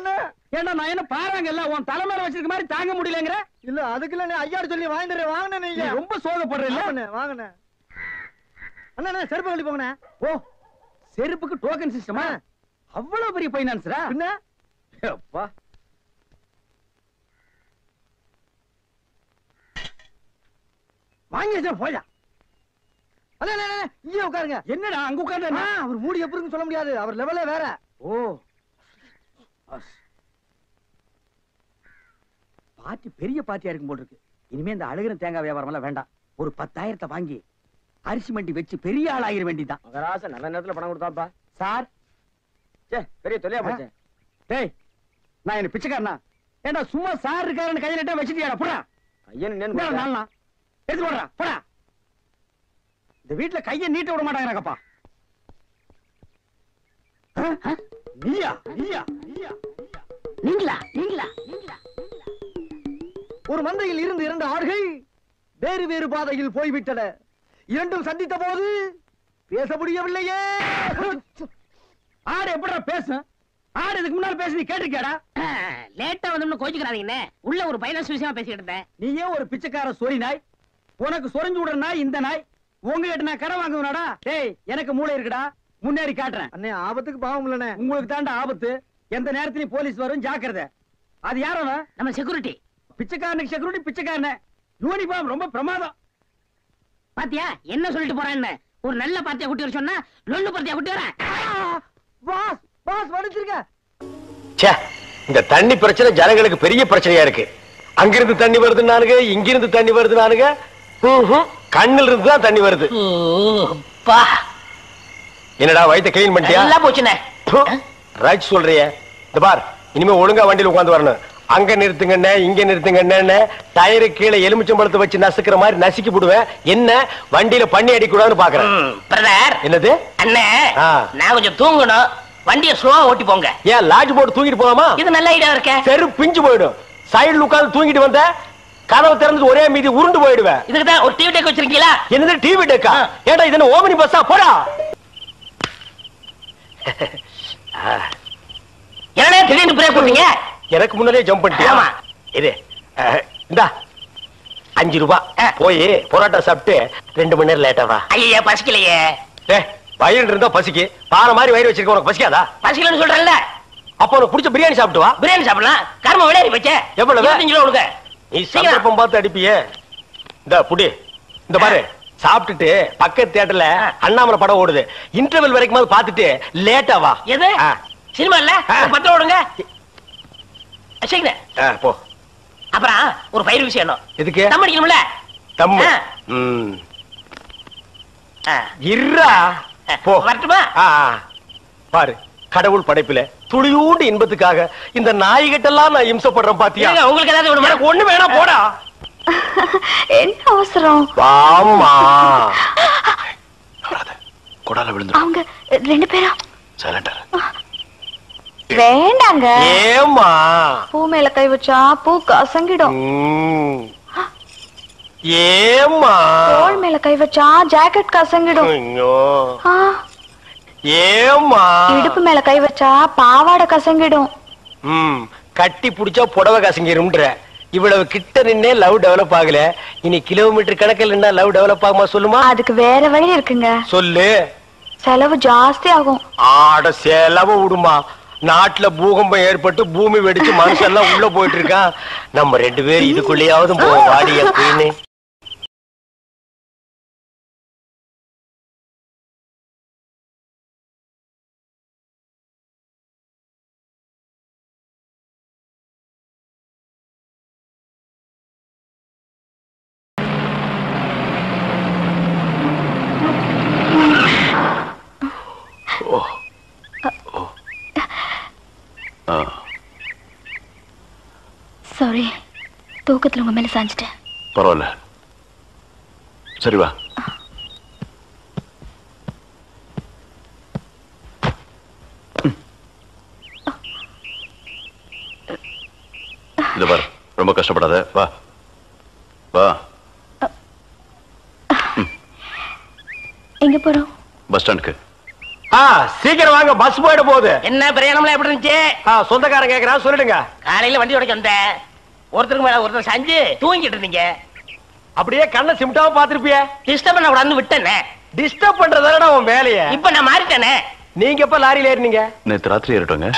ஏன்னா நான் என்ன பாருங்க இல்ல உன் தலைமையில வச்சிருக்க மாதிரி தாங்க முடியலங்கிற. இல்ல அதுக்குள்ள ஐயாடு சொல்லி வாங்கிட்டு வாங்கினே. நீங்க ரொம்ப சோகப்படுற இல்ல. வாங்கினேன் அண்ணா, செருப்பு கழட்டி போங்கண்ணே. ஓ, செருப்புக்கு டோக்கன் சிஸ்டமா? அவ்வளவு பெரிய பைனான்ஸ்ரா? என்ன அப்பா வாங்கி வச்சா போயா. அண்ணா இங்கே உட்காருங்க. என்னடா அங்க உட்கார்ந்து? அவர் மூடி எப்படின்னு சொல்ல முடியாது, அவர் லெவலே வேற. ஓ, பார்ட்டி பெரிய பார்ட்டியா இருக்கும் போல இருக்கு. இனிமே இந்த அழுகிற தேங்காய் வியாபாரம் எல்லாம் வேண்டாம். ஒரு 10,000 வாங்கி அரிசி மண்டி வச்சு பெரிய ஆள் ஆகிற வேண்டிதான். மகராச நல்ல நேரத்துல பணம் கொடுத்தாப்பா. சார் பெரிய தொலையா போச்சேன். டேய் நான் என்ன பிச்சைக்காரனா? ஏண்டா சும்மா சார் இருக்காருன்னு கையில நட்டா வச்சிட்டியாடா? போடா ஐயன் நாளா எடுத்து போடுறா போடா. இந்த வீட்டுல கையை நீட்ட விட மாட்டாங்கப்பா. நீயா நீயா நீயா நீங்களா நீங்களா நீங்களா? ஒரு மந்தையில் இருந்து 2 ஆடுகள் வேறு வேறு பாதையில் போய்விட்டன. இரண்டும் சந்தித்த போது பேச முடியவில்லையே. ஆடு எப்படா பேசும்? ஆடு இதுக்கு முன்னால பேசி நீ கேட்டிருக்கியாடா? லேட்டா வந்தோம்னு கோச்சுக்கிறாதீங்கண்ணே. உள்ள ஒரு பைனான்ஸ் விஷயமா பேசிக்கிட்டு இருந்தேன். நீயே ஒரு பிச்சைக்கார சொறி நாய். உனக்கு சொரிஞ்சு விடுற நாய் இந்த நாய். உங்ககிட்ட நான் கடன் வாங்குவனாடா? டேய் எனக்கு மூளை இருக்குடா, முன்னேறி காட்டுறேன். அண்ணே ஆபத்துக்கு பாவம் இல்லனே. உங்களுக்கு தாண்டா ஆபத்து. எந்த நேரத்திலயும் போலீஸ் வரும், ஜாக்கிரதை. அது யாரவ? நம்ம செக்யூரிட்டி. பிச்சைக்காரனுக்கு செக்யூரிட்டி பிச்சைக்காரனே. யூனிஃபார்ம் ரொம்ப பிரமாதம். பாத்தியா என்ன சொல்லிட்டு போறான்னு? ஒரு நல்ல பார்ட்டியா கூட்டி வர சொன்னா லொல்லு பார்ட்டியா கூட்டி வரேன். பாஸ் பாஸ் வடிச்சிருக்க. ச்சே, இந்த தண்ணி பிரச்சனை ஜனங்களுக்கு பெரிய பிரச்சனையா இருக்கு. அங்கிருந்து தண்ணி வருதுன்னானுங்க, இங்கிருந்து தண்ணி வருதுன்னானுங்க. கண்ணில் இருந்து தான் தண்ணி வருது. என்னடா வயித்தை கிளீன் பண்ணிட்டியா? எல்லாம் போச்சுனே. ரைட் சொல்றிய. இந்த பார், இனிமே ஒழுங்கா வண்டியில உட்கார்ந்து வரணும். அங்க நிறுத்துங்கண்ணே, இங்க நிறுத்துங்கண்ணே. டயரு கீழே எலுமிச்சம்பழத்தை வச்சு நசுக்கிற மாதிரி நசுக்கி விடுவேன். என்ன வண்டியில பண்ணி அடிக்கூடாதுன்னு பாக்குறேன். பிரதர் என்னது? அண்ணே நான் கொஞ்சம் தூங்கணும். வண்டியை ஸ்லோவா ஓட்டி போங்க. ஏன் லாட்ஜ் போட்டு தூங்கிட்டு போலாமா? இது நல்ல ஐடியா இருக்க. தெரு பிஞ்சு போயிடும். சைடுல உட்கார்ந்து தூங்கிட்டு வந்த கதவை திறந்து ஒரே மீதி உருண்டு போயிடுவேன். இதுக்கு தான் ஒரு டிவி டெக் வச்சிருக்கீங்களா? என்னது டிவி டெக்கா? ஏடா இது என்ன ஓமினி பஸ்ஸா? போடா. என்னடா திடீர்னு பிரேக் போட்டீங்க? எனக்கு முன்னாடியே ஜம்ப் பண்ணிட்டியா? ஆமா. இது இந்தா 5 ரூபாய். போய் பொரோட்டா சாப்பிட்டு 2 மணி நேரம் லேட்டா வா. ஐயா பசிக்கலையே. வயிறு இருந்தா பசிக்கு. பாறை மாதிரி வயிறு வச்சிருக்க, உனக்கு பசிக்காதா? பசிக்கலன்னு சொல்றேன்ல. அப்ப உனக்கு பிடிச்ச பிரியாணி சாப்பிட்டு வா. பிரியாணி சாப்பிடலாம். கர்ம விளையாடி வச்ச. எவ்வளவு? 25 கிலோ கொடுங்க. நீ சந்தர்ப்பம் பார்த்து அடிப்பியே. இந்த புடி, இந்த பாரு, சாப்பிட்டுட்டு பக்கத்து தியேட்டர்ல அண்ணாமலை படம் ஓடுது. இன்டர்வல் வரைக்கும் பாத்துட்டு லேட்டா வா. எது சினிமா இல்ல? 10 ஓடுங்க. போ. அப்புறம் ஒரு பயிர் விஷயம். எதுக்கு? தம் அடிக்கணும்ல. தம் இருடா. போ. வரட்டுமா? பாரு, கடவுள் படைப்புல துளியூண்டு இன்பத்துக்காக இந்த நாய்கிட்டெல்லாம் நான் இம்சப்படுறேன் பாத்தியா? உங்களுக்கு ஏதாவது ஒண்ணு வேணா போடா. என்ன அவசரம்? வாமா. கொடால விழுந்து. அவங்க 2 பேரும் சைலண்டா. வேண்டாங்க. ஏமா? பூ மேல கை வச்சா பூ கசங்கிடும். ஏமா? தோள் மேல கை வச்சா ஜாக்கெட் கசங்கிடும். ஏமா? இடுப்பு மேல கை வச்சா பாவாடை கசங்கிடும். கட்டி புடிச்சா புடவை கசங்கிரும்ன்ற. இவ்வளவு கிட்ட நின்னே லவ் டெவலப் ஆகல. இனி கிலோமீட்டர் கணக்கில் நின்னா லவ் டெவலப் ஆகுமா சொல்லுமா? அதுக்கு வேற வழி இருக்குங்க. சொல்லு. செலவு ஜாஸ்தி ஆகும். ஆட செலவு விடுமா. நாட்டுல பூகம்பம் ஏற்பட்டு பூமி வெடிச்சு மனுஷெல்லாம் உள்ள போயிட்டு இருக்கான். நம்ம 2 பேரும் இதுக்குள்ளேயாவது வாடி அப்படின்னு. சாரி, தூக்கத்துல உங்க மேல சாஞ்சிட்டேன். பரவாயில்ல, சரி வா. இது பாரு, ரொம்ப கஷ்டப்படாத, வா வா. எங்க போறோம்? பஸ் ஸ்டாண்டுக்கு. சீக்கிரம் வாங்க, பஸ் போயிட போகுது. என்ன பிரயாணம்லாம் எப்படி இருந்துச்சு? சொந்தக்காரன் கேக்குறான், சொல்லிடுங்க. காலையில வண்டி உடைக்க வந்தேன், ஒருத்தருக்கு மேல ஒருத்தர் சாஞ்சு தூங்கிட்டு இருந்தீங்க. அப்படியே கண்ணை சிமிட்டாம பாத்துருப்பிய. டிஸ்டர்ப் பண்ண கூடாதுன்னு விட்டேனே. டிஸ்டர்ப் பண்றதானடா உன் வேலைய. இப்ப நான் மாறிட்டேனே. நீங்க எப்ப லாரியில ஏறினீங்க? நேத்து ராத்திரி ஏறிட்டோங்க.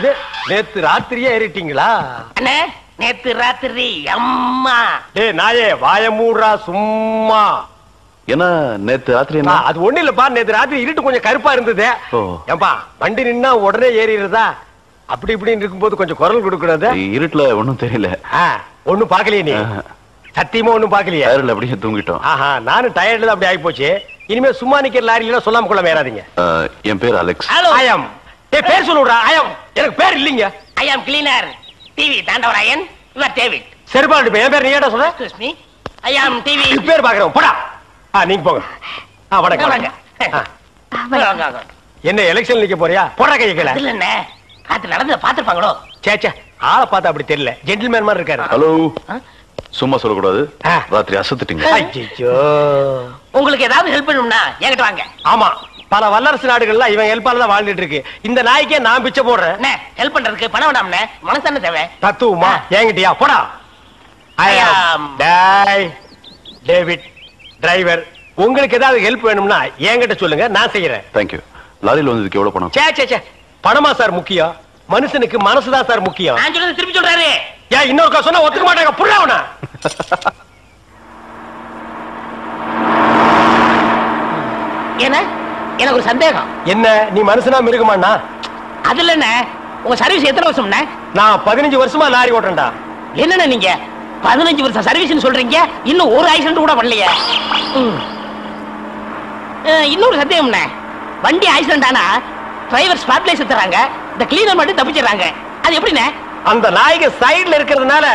எது, நேத்து ராத்திரியே ஏறிட்டீங்களா? அண்ணே, நேத்து ராத்திரி அம்மா. டேய் நாயே, வாய மூடுறா சும்மா. ஏன்னா நேத்து ராத்திரி என்ன? அது ஒண்ணு இல்லப்பா, நேத்து ராத்திரி இருட்டு கொஞ்சம் கருப்பா இருந்தது. ஏன்பா வண்டி நின்னா உடனே ஏறிடுறதா? அப்படி இப்படின்னு இருக்கும்போது கொஞ்சம் குரல் கொடுக்கறது. இருட்டுல ஒண்ணும் தெரியல. ஒண்ணும் பாக்கலையே நீ? சத்தியமா ஒண்ணும் பாக்கலையே? டயர்ல அப்படியே தூங்கிட்டோம். நானும் டயர்ட்ல அப்படி ஆகி போச்சு. இனிமே சும்மா நிக்கிற லாரியில சொல்லாம கொள்ள மேறாதீங்க. என் பேர் அலெக்ஸ். ஐயம். பேர் சொல்லுடா. ஐயம். எனக்கு பேர் இல்லீங்க. I am cleaner TV Thandavarayan. Your David. சரிபாடு, என் பேர் நீ ஏடா சொல்ற? Excuse me, I am TV. பேர் பாக்குறோம், போடா. நீங்க போங்க. வணக்கம். என்ன எலெக்ஷன் நிக்க போறியா? போடா கையை கீழ. இல்ல என்ன காத்து நடந்து பாத்துப்பாங்களோ? சேச்சே, ஆளை பார்த்தா அப்படி தெரியல, ஜென்டில்மேன் மாதிரி இருக்காரு. ஹலோ, சும்மா சொல்லக்கூடாது. ராத்திரி அசத்துட்டீங்க. ஐயோ, உங்களுக்கு ஏதாவது ஹெல்ப் பண்ணணும்னா என்கிட்ட வாங்க. ஆமா, பல வல்லரசு நாடுகள்ல இவன் ஹெல்ப்பால தான் வாழ்ந்துட்டு இருக்கு. இந்த நாய்க்கே நான் பிச்சை போடுறேன். ஹெல்ப் பண்றதுக்கு பணம் வேண்டாம்னே, மனசான தேவை. தத்துவமா என்கிட்டயா? போடா. டேவிட் டிரைவர், உங்களுக்கு ஏதாவது ஹெல்ப் வேணும்னா என்கிட்ட சொல்லுங்க, நான் செய்யறேன். தேங்க்யூ. லாரியில் வந்ததுக்கு எவ்வளவு பணம்? சே பணமா சார் முக்கியம்? மனுஷனுக்கு மனசுதான் சார் முக்கியம். நான் சொல்றது திருப்பி சொல்றாரு. ஏன் இன்னொரு சொன்னா ஒத்துக்க மாட்டாங்க, புரியவனா? ஏன்னா எனக்கு ஒரு சந்தேகம். என்ன, நீ மனுஷனா மிருகமாண்ணா? அதுல என்ன, உங்க சர்வீஸ் எத்தனை வருஷம்னா? நான் 15 வருஷமா லாரி ஓட்டுறேன்டா. என்னன்னா நீங்க 15 வருஷம் சர்வீஸ்னு சொல்றீங்க, இன்னும் ஒரு ஆக்சிடென்ட் கூட பண்ணலையே. இன்னொரு சந்தேகம்ண்ணே, வண்டி ஆக்சிடென்ட் ஆனா டிரைவர் ஸ்பாட்ல செத்துறாங்க, இந்த கிளீனர் மட்டும் தப்பிச்சிடறாங்க. அது எப்படிண்ணே? அந்த நாய்க்கு சைடுல இருக்கிறதுனால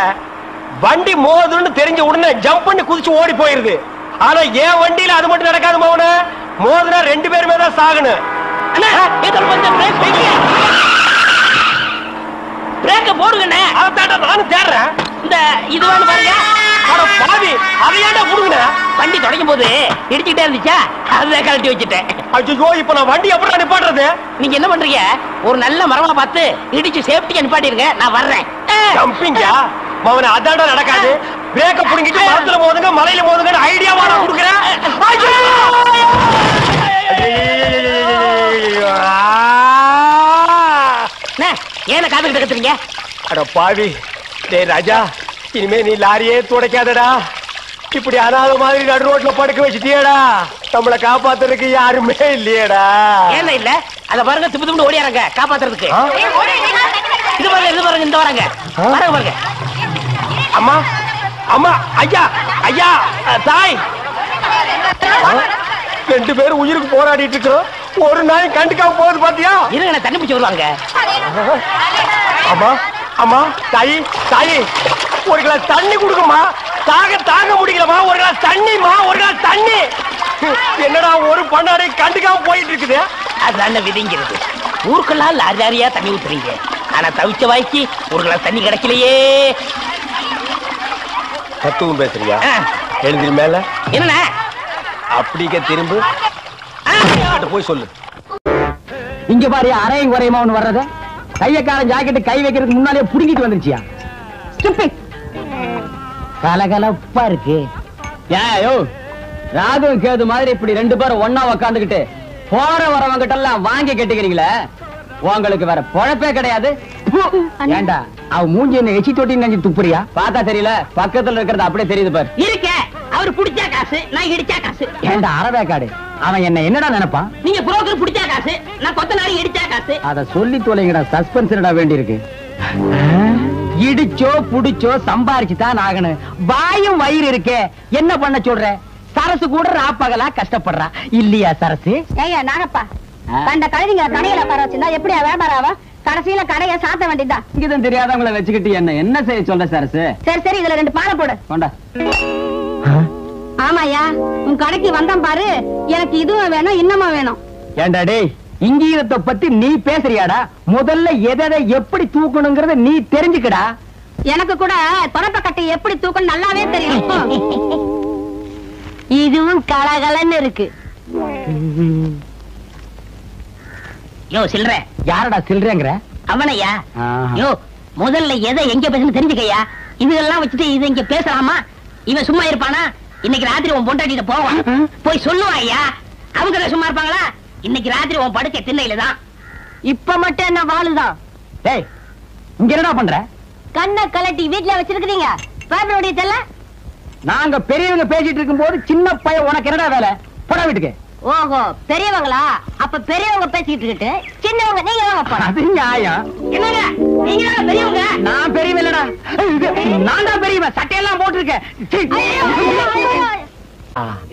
வண்டி மோதுன்னு தெரிஞ்ச உடனே ஜம்ப் பண்ணி குதிச்சு ஓடி போயிருது. ஆனா என் வண்டியில அது மட்டும் நடக்காது மோன. மோதுனா 2 பேருமே தான் சாகணும். பிரேக்க போடுங்கண்ணே. அதான்டா நானும் தேடுறேன். இந்த இது வேணும் பாருங்க. பாவி, அதையாண்டா புடுங்கண்ணே. வண்டி தொடங்கும் போது இடிச்சுக்கிட்டே இருந்துச்சா, அதை கழட்டி வச்சுட்டேன். ஐயோ, இப்ப நான் வண்டி எப்படி நிப்பாட்டுறது? நீங்க என்ன பண்றீங்க, ஒரு நல்ல மரமா பார்த்து இடிச்சு சேஃப்டியா நிப்பாட்டிருங்க, நான் வர்றேன். ஜம்பிங்கா மவன, அதாண்டா நடக்காது. பிரேக்க புடுங்கிட்டு மரத்துல மோதுங்க, மலையில மோதுங்க ஐடியாவா நான் கொடுக்குறேன். ஏன காதுகிட்ட கத்துறீங்க? அட பாவி, டேய் ராஜா, இனிமே நீ லாரியே துடைக்காதடா. இப்படி அனாத மாதிரி நடு ரோட்ல படுக்க வச்சுட்டியேடா. நம்மளை காப்பாத்துறதுக்கு யாருமே இல்லையேடா. ஏன் இல்ல, அத பாருங்க, திப்பு திப்பு ஓடியாரங்க காப்பாத்துறதுக்கு. இது பாருங்க, இது பாருங்க, இந்த வராங்க பாருங்க பாருங்க. அம்மா அம்மா, ஐயா ஐயா, தாய், 2 பேரும் உயிருக்கு போராடிட்டு இருக்கிறோம். ஒரு நாய் கண்டுக்காம போகுது பாத்தியா? இருங்க, தண்ணி பிடிச்சு வருவாங்க. அம்மா அம்மா, தாயி தாயி, ஒரு கிளாஸ் தண்ணி கொடுக்குமா? தாங்க முடியலமா, ஒரு கிளாஸ் தண்ணிமா, ஒரு கிளாஸ் தண்ணி. என்னடா ஒரு பண்ணாடை கண்டுக்காம போயிட்டு இருக்குது. அதான விதிங்கிறது. ஊருக்கெல்லாம் லாரி லாரியா தண்ணி ஊத்துறீங்க, ஆனா தவிச்ச வாய்க்கு ஒரு கிளாஸ் தண்ணி கிடைக்கலையே. தத்துவம் பேசுறியா? எழுதி மேல என்ன அப்படிக்க திரும்ப போய் சொல்லு. இங்க பாரு, அரையும் குறையுமா ஒண்ணு வர்றத. கையக்காரன் ஜாக்கெட்டு கை வைக்கிறதுக்கு முன்னாலே புடுங்கிட்டு வந்துருச்சியா? கலகலப்பா இருக்கு. ஏயோ, ராகு கேது மாதிரி இப்படி 2 பேரும் ஒன்னா உக்காந்துக்கிட்டு போற வரவங்கிட்ட எல்லாம் வாங்கி கட்டிக்கிறீங்களே, உங்களுக்கு வேற பொழப்பே கிடையாது. ஏண்டா அவ மூஞ்சி என்ன எச்சி தொட்டி நினைச்சு துப்புறியா? பார்த்தா தெரியல, பக்கத்துல இருக்கிறது அப்படியே தெரியுது பாரு. இருக்க, அவரு புடிச்சா காசு, நான் இடிச்சா காசு. ஏண்டா அரவேக்காடு, அவன் என்ன என்னடா நினைப்பான்? நீங்க புரோக்கர் புடிச்சா காசு, நான் கொத்த நாளை இடிச்சா காசு. அத சொல்லி தொலைங்கடா, சஸ்பென்ஸ்டா வேண்டி இருக்கு. இடிச்சோ புடிச்சோ சம்பாரிச்சு தான் ஆகணும். வாயும் வயிறு இருக்கே, என்ன பண்ண சொல்ற? சரசு கூட ராப்பகலா கஷ்டப்படுறா இல்லையா? சரசு ஏய்யா நாகப்பா, கண்ட கழுதிங்க கடையில உட்கார வச்சிருந்தா எப்படியா வியாபாரம் ஆவா? கடைசியில கடையை சாத்த வேண்டியதுதான். இங்கதான் தெரியாதவங்களை வச்சுக்கிட்டு என்ன செய்ய சொல்ற சரசு? சரி சரி, இதுல 2 பாலை போடு. கொண்டா. ஆமாயா, உன் கடைக்கு வந்தான் பாரு, எனக்கு இதுவும் வேணும் இன்னமும் வேணும். ஏண்டா டேய், இங்கீதத்தை பத்தி நீ பேசுறியாடா? முதல்ல எதை எப்படி தூக்கணுங்கிறத நீ தெரிஞ்சுக்கடா. எனக்கு கூட தொடப்ப கட்டை எப்படி தூக்கணும் நல்லாவே தெரியும். இதுவும் கலகலன்னு இருக்கு. யோ சில்ற, யாரடா சில்றேங்கிற? அவனையா? யோ முதல்ல எதை எங்க பேசணும் தெரிஞ்சுக்கையா. இதெல்லாம் வச்சுட்டு இதை இங்க பேசலாமா? இவன் சும்மா இருப்பானா? இன்னைக்கு ராத்திரி உன் பொண்டாட்டிட்ட போவான், போய் சொல்லுவான் ஐயா. அவங்க சும்மா இருப்பாங்களா? இன்னைக்கு ராத்திரி உன் படுக்கை திண்ணையில தான். இப்ப மட்டும் என்ன வாழுதான்? டேய், இங்க என்னடா பண்ற? கண்ணை கலட்டி வீட்டுல வச்சிருக்கீங்க. பேப்பரோடைய தெல்ல. நாங்க பெரியவங்க பேசிட்டு இருக்கும் போது சின்ன பையன் உனக்கு என்னடா வேலை? போடா வீட்டுக்கு. ஓஹோ, பெரியவங்களா? அப்ப பெரியவங்க பேசிட்டு இருக்கு, சின்னவங்க நீங்க வாங்க போறோம். அது நியாயம். என்னங்க நீங்க பெரியவங்க? நான் பெரியவன் இல்லடா, நான் தான் பெரியவன். சட்டையெல்லாம் போட்டிருக்கேன்.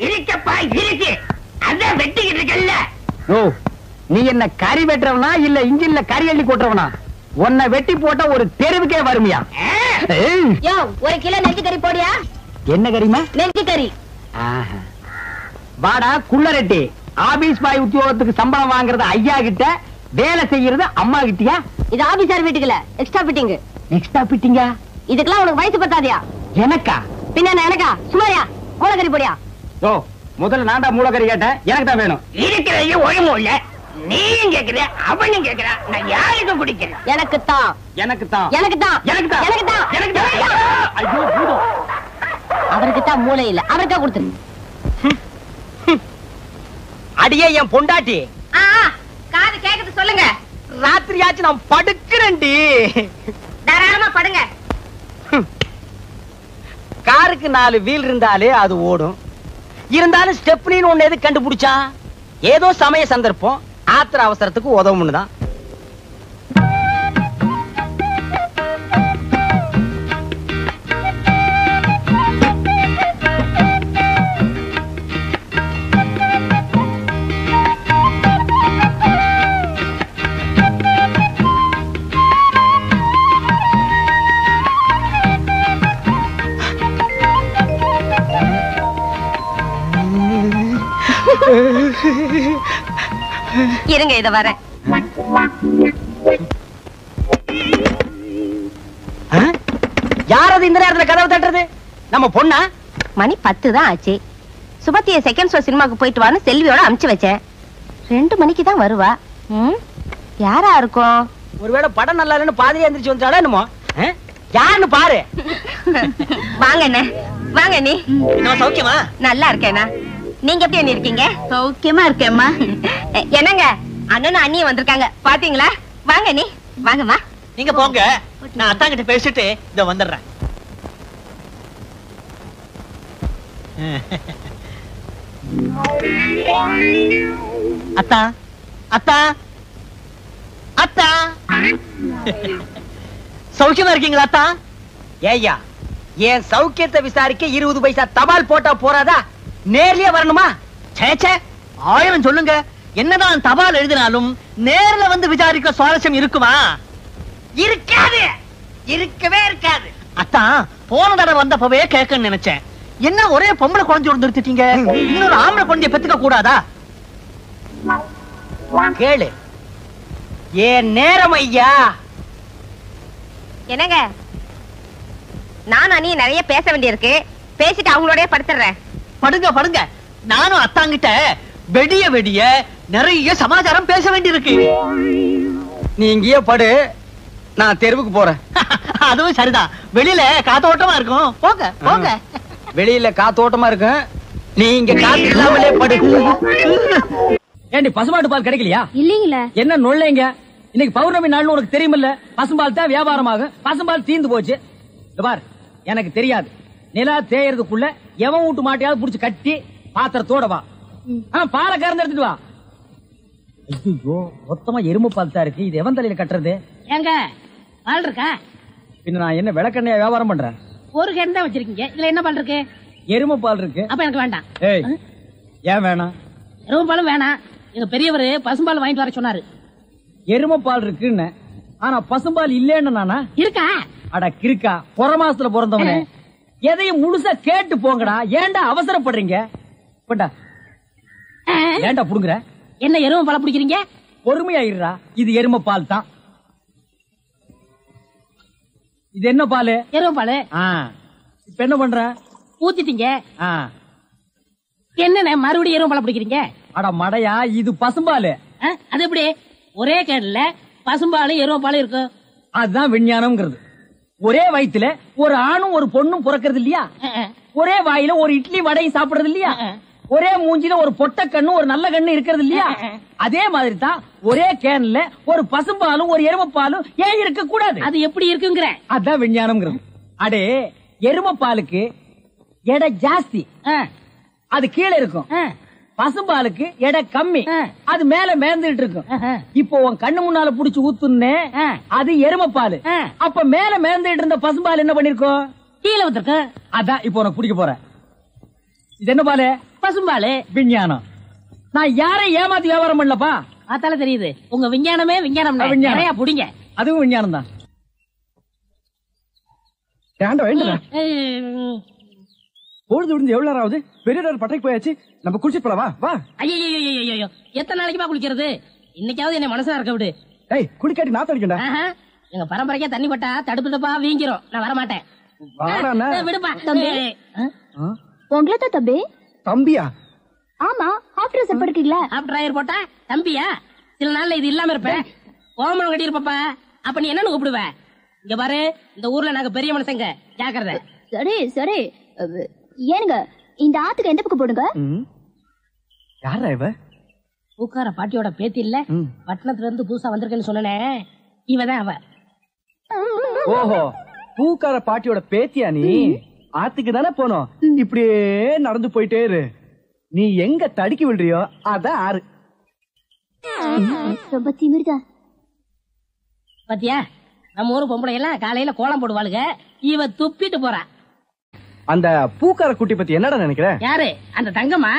இருக்கப்பா இருக்கு, அதான் வெட்டிக்கிட்டு இருக்கல்ல. ஓ, நீ என்ன கறி வெட்டுறவனா இல்ல இன்ஜின்ல கறி அள்ளி கொட்டுறவனா? உன்னை வெட்டி போட்டா ஒரு தெருவுக்கே வருமியா? யோ, 1 கிலோ நெஞ்சு கறி போடியா. என்ன கறிமா? நெஞ்சு கறி. வாடா குள்ளரெட்டி. ஆபீஸ் பாய் உத்தியோகத்துக்கு சம்பளம் வாங்குறது ஐயா கிட்ட, வேலை செய்யறது அம்மா கிட்டியா? இது ஆபீசர் வீட்டுக்குல எக்ஸ்ட்ரா ஃபிட்டிங். எக்ஸ்ட்ரா ஃபிட்டிங்கா? இதுக்கெல்லாம் உனக்கு வயசு பத்தாதியா? எனக்கா? பின்ன எனக்கா? சுமாரியா? மூலக்கறி போடியா. ஓ, முதல்ல நான் தான் மூலக்கறி கேட்டேன், எனக்கு தான் வேணும். இருக்கிறதையும் ஒழுங்கும் இல்ல. நீயும் கேக்குற, அவனும் கேக்குறா, நான் யாருக்கு குடிக்கிறேன்? எனக்கு தான். எனக்கு தான். எனக்கு தான். எனக்கு தான். எனக்கு தான். எனக்கு தான். ஐயோ பூதம். அவருக்கு தான் மூளை இல்ல, அவருக்கா கொடுத்துரு. அடியே என் பொண்டாட்டி, காது கேக்குது சொல்லுங்க. ராத்திரியாச்சு நான் படுக்கிறேன்டி. தாராளமா படுங்க. காருக்கு 4 வீல் இருந்தாலே அது ஓடும். இருந்தாலும் ஸ்டெப்னின்னு ஒண்ணு எது கண்டுபிடிச்சா? ஏதோ சமய சந்தர்ப்பம், ஆத்திர அவசரத்துக்கு உதவும்னு தான். இருங்க, இத வரேன். யார் அது இந்த நேரத்துல கதவு தட்டுறது? நம்ம பொண்ணா? மணி 10 தான் ஆச்சு. சுபத்திய செகண்ட் ஷோ சினிமாக்கு போயிட்டு வான்னு செல்வியோட அனுப்பிச்சு வச்சேன். 2 மணிக்கு தான் வருவா. யாரா இருக்கும்? ஒருவேளை படம் நல்லா இல்லைன்னு பாதிரியா எந்திரிச்சு வந்துட்டாளா என்னமோ? யாருன்னு பாரு. வாங்க அண்ணே, வாங்க நீ. நான் சௌக்கியமா? நல்லா இருக்கேனா? நீங்க எப்படி அண்ணி இருக்கீங்க? சௌக்கியமா இருக்கேம்மா. என்னங்க, அண்ணனும் அண்ணியும் வந்திருக்காங்க பாத்தீங்களா? வாங்க நீ, வாங்கம்மா. நீங்க போங்க, நான் அத்தா கிட்ட பேசிட்டு இத வந்துடுறேன். அத்தா அத்தா அத்தா, சௌக்கியமா இருக்கீங்களா அத்தா? ஏய்யா, என் சௌக்கியத்தை விசாரிக்க 20 பைசா தபால் போட்டா போறாதா? நேர்லயே வரணுமா? சேச்சே, 1000 சொல்லுங்க. என்னதான் தபால் எழுதினாலும் நேர்ல வந்து விசாரிக்க சுவாரஸ்யம் இருக்குமா? இருக்காது, இருக்கவே இருக்காது. அத்தா, போன தடவை வந்தப்பவே கேட்கன்னு நினைச்சேன். என்ன ஒரே பொம்பளை குழந்தை நிறுத்திட்டீங்க? இன்னொரு ஆம்பளை குழந்தைய பெத்துக்க கூடாதா? கேளு. ஏன் நேரம் ஐயா. என்னங்க, நான் அண்ணி நிறைய பேச வேண்டியிருக்கு. பேசிட்டு அவங்களோடய படுத்துறேன். படுங்க படுங்க, நானும் அத்தாங்கிட்ட வெடிய வெடிய நிறைய சமாச்சாரம் பேச வேண்டியிருக்கு. நீ இங்கேயே படு, நான் தெருவுக்கு போறேன். அதுவும் சரிதான், வெளியில காத்தோட்டமா இருக்கும். போங்க போங்க. வெளியில காத்தோட்டமா இருக்கு, நீ இங்க காத்து இல்லாமலே படு. ஏண்டி பசுமாட்டு பால் கிடைக்கலையா? இல்லீங்களே. என்ன நொல்லைங்க? இன்னைக்கு பௌர்ணமி நாள்னு உனக்கு தெரியுமில்ல? பசும்பால் தான் வியாபாரமாகும். பசும்பால் தீந்து போச்சு. பார், எனக்கு தெரியாது. நிலா தேயறதுக்குள்ள எவன் வீட்டு மாட்டையாவது புடிச்சு கட்டி பாத்திரத்தோட வா. பாலை கறந்து எடுத்துட்டு வா. ஐயோ, மொத்தமா எருமை பால் தான் இருக்கு. இது எவன் தலையில கட்டுறது? ஏங்க, பால் இருக்கா? பின்ன நான் என்ன விளக்கெண்ணையா வியாபாரம் பண்றேன்? ஒரு கேன் தான் வச்சிருக்கீங்க, இதுல என்ன பால் இருக்கு? எருமை பால் இருக்கு. அப்ப எனக்கு வேண்டாம். ஏய், ஏன் வேணாம்? எருமை பாலும் வேணாம். எங்க பெரியவர் பசும்பால் வாங்கிட்டு வர சொன்னாரு. எருமை பால் இருக்குன்னு, ஆனா பசும்பால் இல்லேன்னு நானா? இருக்கா? அட கிறுக்கா, புற மாசத்துல பிறந்தவனே, எதையும் முழுசா கேட்டு போங்கடா. ஏன்டா அவசரப்படுறீங்க? போட்டா ஏன்டா புடுங்குற? என்ன எருமை பால் பிடிக்கிறீங்க? பொறுமையாயிடுறா, இது எருமை பால் தான். இது என்ன பால்? எருமை பால். இப்ப என்ன பண்ற? ஊத்திட்டீங்க. என்ன மறுபடியும் எருமை பால் பிடிக்கிறீங்க? அட மடையா, இது பசும்பால். அது எப்படி ஒரே கேடல பசும்பாலும் எருமை பாலும் இருக்கும்? அதுதான் விஞ்ஞானம்ங்கிறது. ஒரே வயித்துல ஒரு ஆணும் ஒரு பொண்ணும் பிறக்கிறது இல்லையா? ஒரே வாயில ஒரு இட்லி வடையும் சாப்பிடுறது இல்லையா? ஒரே மூஞ்சில ஒரு பொட்ட கண்ணு ஒரு நல்ல கண்ணு இருக்கிறது இல்லையா? அதே மாதிரி தான் ஒரே கேன்ல ஒரு பசும்பாலும் ஒரு எருமைப்பாலும் ஏன் இருக்க கூடாது? அது எப்படி இருக்குங்கிற? அதான் விஞ்ஞானம்ங்கிறது. அடே, எருமைப்பாலுக்கு எடை ஜாஸ்தி, அது கீழே இருக்கும். பசும்பாலுக்கு எடை கம்மி, அது மேல மேந்துட்டு இருக்கும். இப்போ உன் கண்ணு முன்னால புடிச்சு ஊத்துனே, அது எருமைப்பால். அப்ப மேல மேந்துட்டு இருந்த பசும்பால் என்ன பண்ணிருக்கோம்? கீழே ஊத்துருக்கு. அதான் இப்போ உனக்கு குடிக்க போற. இது என்ன பாலு? பசும்பாலு. விஞ்ஞானம். நான் யாரையும் ஏமாத்தி வியாபாரம் பண்ணலப்பா. அதால தெரியுது உங்க விஞ்ஞானமே விஞ்ஞானம். நிறைய புடிங்க. அதுவும் விஞ்ஞானம் தான். பொழுது விடுந்து எவ்வளவு நேரம் ஆகுது? பெரிய பட்டைக்கு போயாச்சு. நம்ம குளிச்சிட்டு போலாம். வா வா. ஐயோ, எத்தனை நாளைக்குமா குளிக்கிறது? இன்னைக்காவது என்ன மனசா இருக்க விடு. ஏய், குளிக்காட்டி நான் தடிக்கண்டா. எங்க பரம்பரைக்கா தண்ணி பட்டா தடுப்பு தப்பா வீங்கிரும். நான் வர மாட்டேன். விடுப்பா. உங்களை தான் தம்பி. தம்பியா? ஆமா, ஹாஃப் ட்ரெஸ் போட்டுக்கீங்களா? ஹாஃப் டிரைவர் போட்டா தம்பியா? சில நாள்ல இது இல்லாம இருப்பேன். ஓமனம் கட்டி இருப்பா. அப்ப நீ என்னன்னு கூப்பிடுவ? இங்க பாரு, இந்த ஊர்ல நாங்க பெரிய மனுஷங்க, ஜாக்கிரதை. சரி சரி. ஏனுங்க, இந்த ஆத்துக்கு எந்த பக்கம் போடுங்க? யாரா இவ? பூக்கார பாட்டியோட பேத்தி இல்ல, பட்டணத்துல இருந்து புதுசா வந்திருக்கேன்னு சொன்னே, இவதான் அவ. ஓஹோ, பூக்கார பாட்டியோட பேத்தியா நீ? ஆத்துக்கு தானே போனோம். இப்படியே நடந்து போயிட்டே இரு. நீ எங்க தடுக்கி விடுறியோ அதான் ஆறு. ரொம்ப திமிர்தா. பாத்தியா, நம்ம ஊரு பொம்பளை எல்லாம் காலையில கோலம் போடுவாளுங்க. இவ துப்பிட்டு போறா. அந்த பூக்கார குட்டி பத்தி என்னடா நினைக்கிற? யாரு? அந்த தங்கம்மா?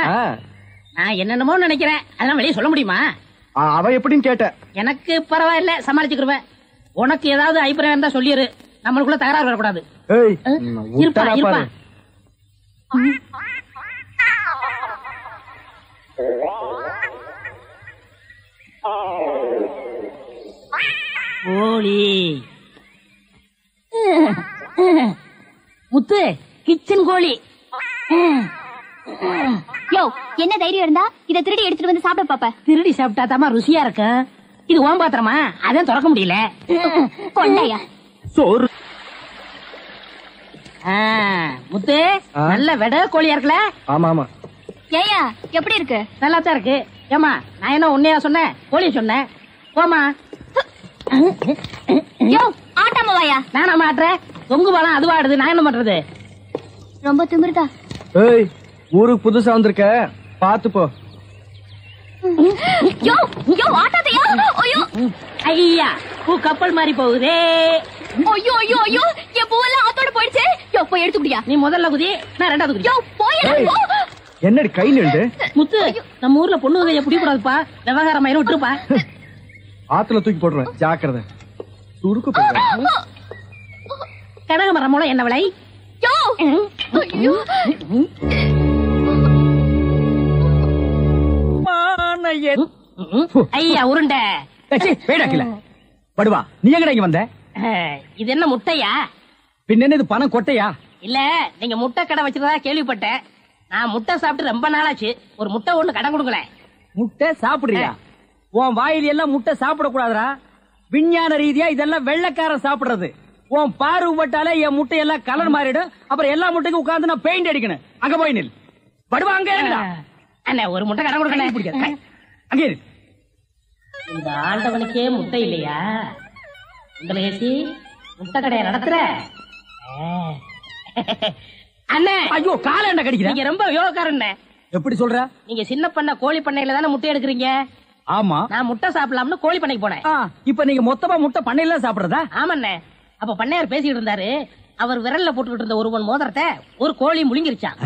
நான் என்னென்னமோ நினைக்கிறேன். அதெல்லாம் வெளியே சொல்ல முடியுமா? அவ எப்படின்னு கேட்ட. எனக்கு பரவாயில்ல, சமாளிச்சுக்கிருவேன். உனக்கு ஏதாவது அபிப்பிராயம் இருந்தா சொல்லிரு. நம்மளுக்குள்ள தகராறு வரக்கூடாது. இருப்பா இருப்பா. கோழி முத்து, கிச்சன் கோழி. யோ, என்ன தைரியம் இருந்தா இத திருடி எடுத்துட்டு வந்து சாப்பிட பாப்ப? திருடி சாப்பிட்டா தாமா ருசியா இருக்கும். இது ஓம் பாத்திரமா, அதான் திறக்க முடியல. கொண்டையா சோறு. முத்து, நல்ல வெட கோழியா இருக்குல்ல? ஆமா ஆமா. ஏயா, எப்படி இருக்கு? நல்லா தான் இருக்கு. ஏமா, நான் என்ன உன்னையா சொன்னேன்? கோழிய சொன்னேன். போமா. யோ, ஆட்டாம வாயா. நானா மாட்டுறேன்? தொங்கு பாலம் அதுவா ஆடுது, நான் என்ன பண்றது? ரொம்ப திமிர்தா. ஏய், ஊருக்கு புதுசா வந்திருக்க, பாத்து போ. யோ யோ, ஆட்டாதையா. ஐயோ ஐயா, பூ கப்பல் மாதிரி போகுதே. ஐயோ ஐயோ ஐயோ, என் பூவெல்லாம் ஆத்தோட போயிடுச்சு. யோ, போய் எடுத்துக்கிட்டியா? நீ முதல்ல குதி, நான் ரெண்டாவது குதி. யோ, போய். என்னடி கையில இருந்து? முத்து, நம்ம ஊர்ல பொண்ணு கைய பிடி கூடாதுப்பா. விவகாரம் ஆயிரம் விட்டுருப்பா. ஆத்துல தூக்கி போடுறேன், ஜாக்கிரதை. துருக்கு போடுறேன். கனகமரம் மூலம் என்ன விலை? யோ ஐயோ. ஐயா, உருண்டை. படுவா, நீ எங்கடா இங்க வந்த? இது என்ன முட்டையா? பின்ன என்ன இது பணம் கொட்டையா? இல்ல, நீங்க முட்டை கடை வச்சிருந்தா கேள்விப்பட்டேன். நான் முட்டை சாப்பிட்டு ரொம்ப நாளாச்சு. ஒரு முட்டை ஒண்ணு கடன் கொடுங்களேன். முட்டை சாப்பிடுறியா? உன் வாயில எல்லாம் முட்டை சாப்பிட கூடாதுரா. விஞ்ஞான ரீதியா இதெல்லாம் வெள்ளைக்காரன் சாப்பிடுறது. உன் பார்வை பட்டாலே என் முட்டையெல்லாம் கலர் மாறிடும். அப்புறம் எல்லா முட்டைக்கும் உட்கார்ந்து நான் பெயிண்ட் அடிக்கணும். அங்க போய் நில். படுவா, அங்க அண்ணா, ஒரு முட்டை கடன் கொடுக்கணும். அங்கே இந்த ஆண்டவனுக்கே முட்டை இல்லையா? உங்களை முட்டை கடையை நடத்துற அண்ணே. ஐயோ, கால என்ன கடிக்கிற? நீங்க ரொம்ப யோகக்காரன். எப்படி சொல்ற? நீங்க சின்ன பண்ண கோழி பண்ணையில தானே முட்டை எடுக்கிறீங்க? ஆமா. நான் முட்டை சாப்பிடலாம்னு கோழி பண்ணைக்கு போனேன். இப்ப நீங்க மொத்தமா முட்டை பண்ணையில சாப்பிடுறதா? ஆமாண்ணே. அப்ப பண்ணையார் பேசிட்டு இருந்தாரு. அவர் விரல்ல போட்டுக்கிட்டு இருந்த ஒருவன் மோதிரத்தை ஒரு கோழி முழுங்கிருச்சான்.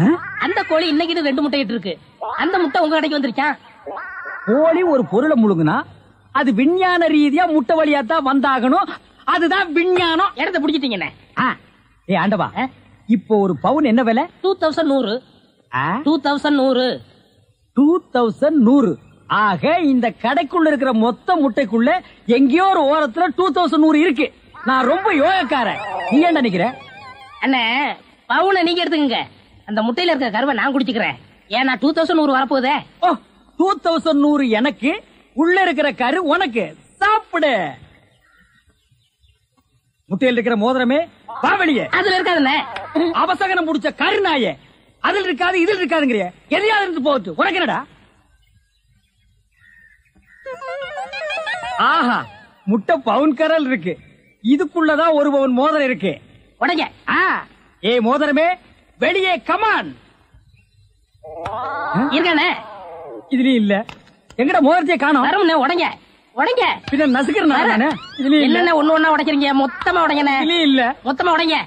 அந்த கோழி இன்னைக்கு 2 முட்டை இட்டு இருக்கு. அந்த முட்டை உங்க கடைக்கு வந்துருச்சான். கோழி ஒரு பொருளை முழுங்குனா அது விஞ்ஞான ரீதியா முட்டை வழியா தான் வந்தாகணும். அதுதான் விஞ்ஞானம். இடத்த பிடிச்சிட்டீங்கண்ணே. ஏ ஆண்டவா, இப்போ ஒரு பவுன் என்ன விலை? 2100. 2100. 2100. ஆக இந்த கடைக்குள்ள இருக்கிற மொத்த முட்டைக்குள்ள எங்கேயோ ஒரு ஓரத்துல 2100 இருக்கு. நான் ரொம்ப யோகக்காரன். நீ என்ன நினைக்கிற? அண்ணே, பவுனை நீங்க எடுத்துக்கங்க. அந்த முட்டையில இருக்க கருவை நான் குடிச்சுக்கிறேன். ஏன்னா 2100 வரப்போதே. ஓ, 2100 எனக்கு, உள்ள இருக்கிற கரு உனக்கு. சாப்பிடு. முட்டையில் இருக்கிற மோதிரமே வா வெளியே. அதுல இருக்காதுண்ணே. அவசகனம் முடிச்ச கருநாயே, அதில் இருக்காது இதில் இருக்காதுங்கிறிய. எதையாவது இருந்து போட்டு உனக்கு என்னடா? ஆஹா, முட்டை பவுன் கரல் இருக்கு. இதுக்குள்ளதான் ஒரு பவுன் மோதிரம் இருக்கு. உடைங்க. ஏ மோதிரமே வெளியே கமான். இருக்கானே இதுலயும் இல்ல. எங்கட மோதிரத்தை காணோம். வரமுண்ணே. உடைங்க உடைங்க. பின்ன நசுக்கிறேன். இதுலயும் இல்ல. ஒண்ணு ஒண்ணா உடைக்கிறீங்க. மொத்தமா உடைங்கண்ணே. இதுலயும் இல்ல. மொத்தமா உடைங்க.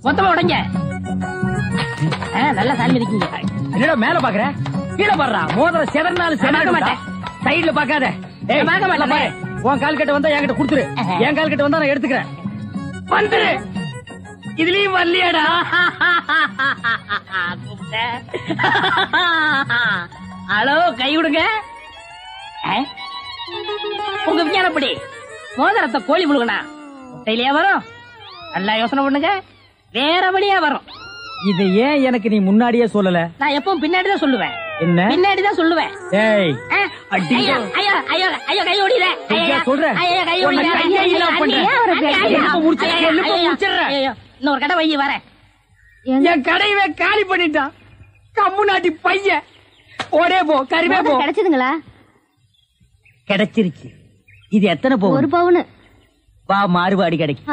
மொத்தமா உடைங்க. நல்லா சாமி இருக்கீங்க. என்னடா மேல பாக்குற? கீழே பாடுறா. மோதிரம் செதறனாலும் செதற மாட்டேன். சைடுல பாக்காத. பார்க்க மாட்டேன். உன் கால் கட்ட வந்தா என்கிட்ட குடுத்துரு. என் கால் கட்ட வந்தா நான் எடுத்துக்கிறேன். வந்துரு. இதுலயும் வரலையாடா? ஹலோ, கை விடுங்க. உங்க விஞ்ஞானப்படி மோதிரத்தை கோழி முழுகனா முட்டையிலேயே வரும். நல்லா யோசனை பண்ணுங்க. வேற வழியா வரும். இது ஏன் எனக்கு நீ முன்னாடியே சொல்லல? நான் எப்பவும் பின்னாடிதான் சொல்லுவேன். என்ன? பின்னாடிதான் சொல்லுவேன். ஏய், ஐயோ ஐயோ ஐயோ ஐயோ, கை ஓடில. சொல்றேன். இன்னொரு கடை வை வரேன். என் கடையவே காலி பண்ணிட்டான். கம்முனாட்டி பையன். ஓடே போ, கறிவே போ. கிடைச்சதுங்களா? கிடைச்சிருச்சு. இது எத்தனை பவுன்? 1 பவுன். வா, மாறுபாடி கிடைக்கும்.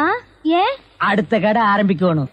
ஏன்? அடுத்த கடை ஆரம்பிக்கணும்.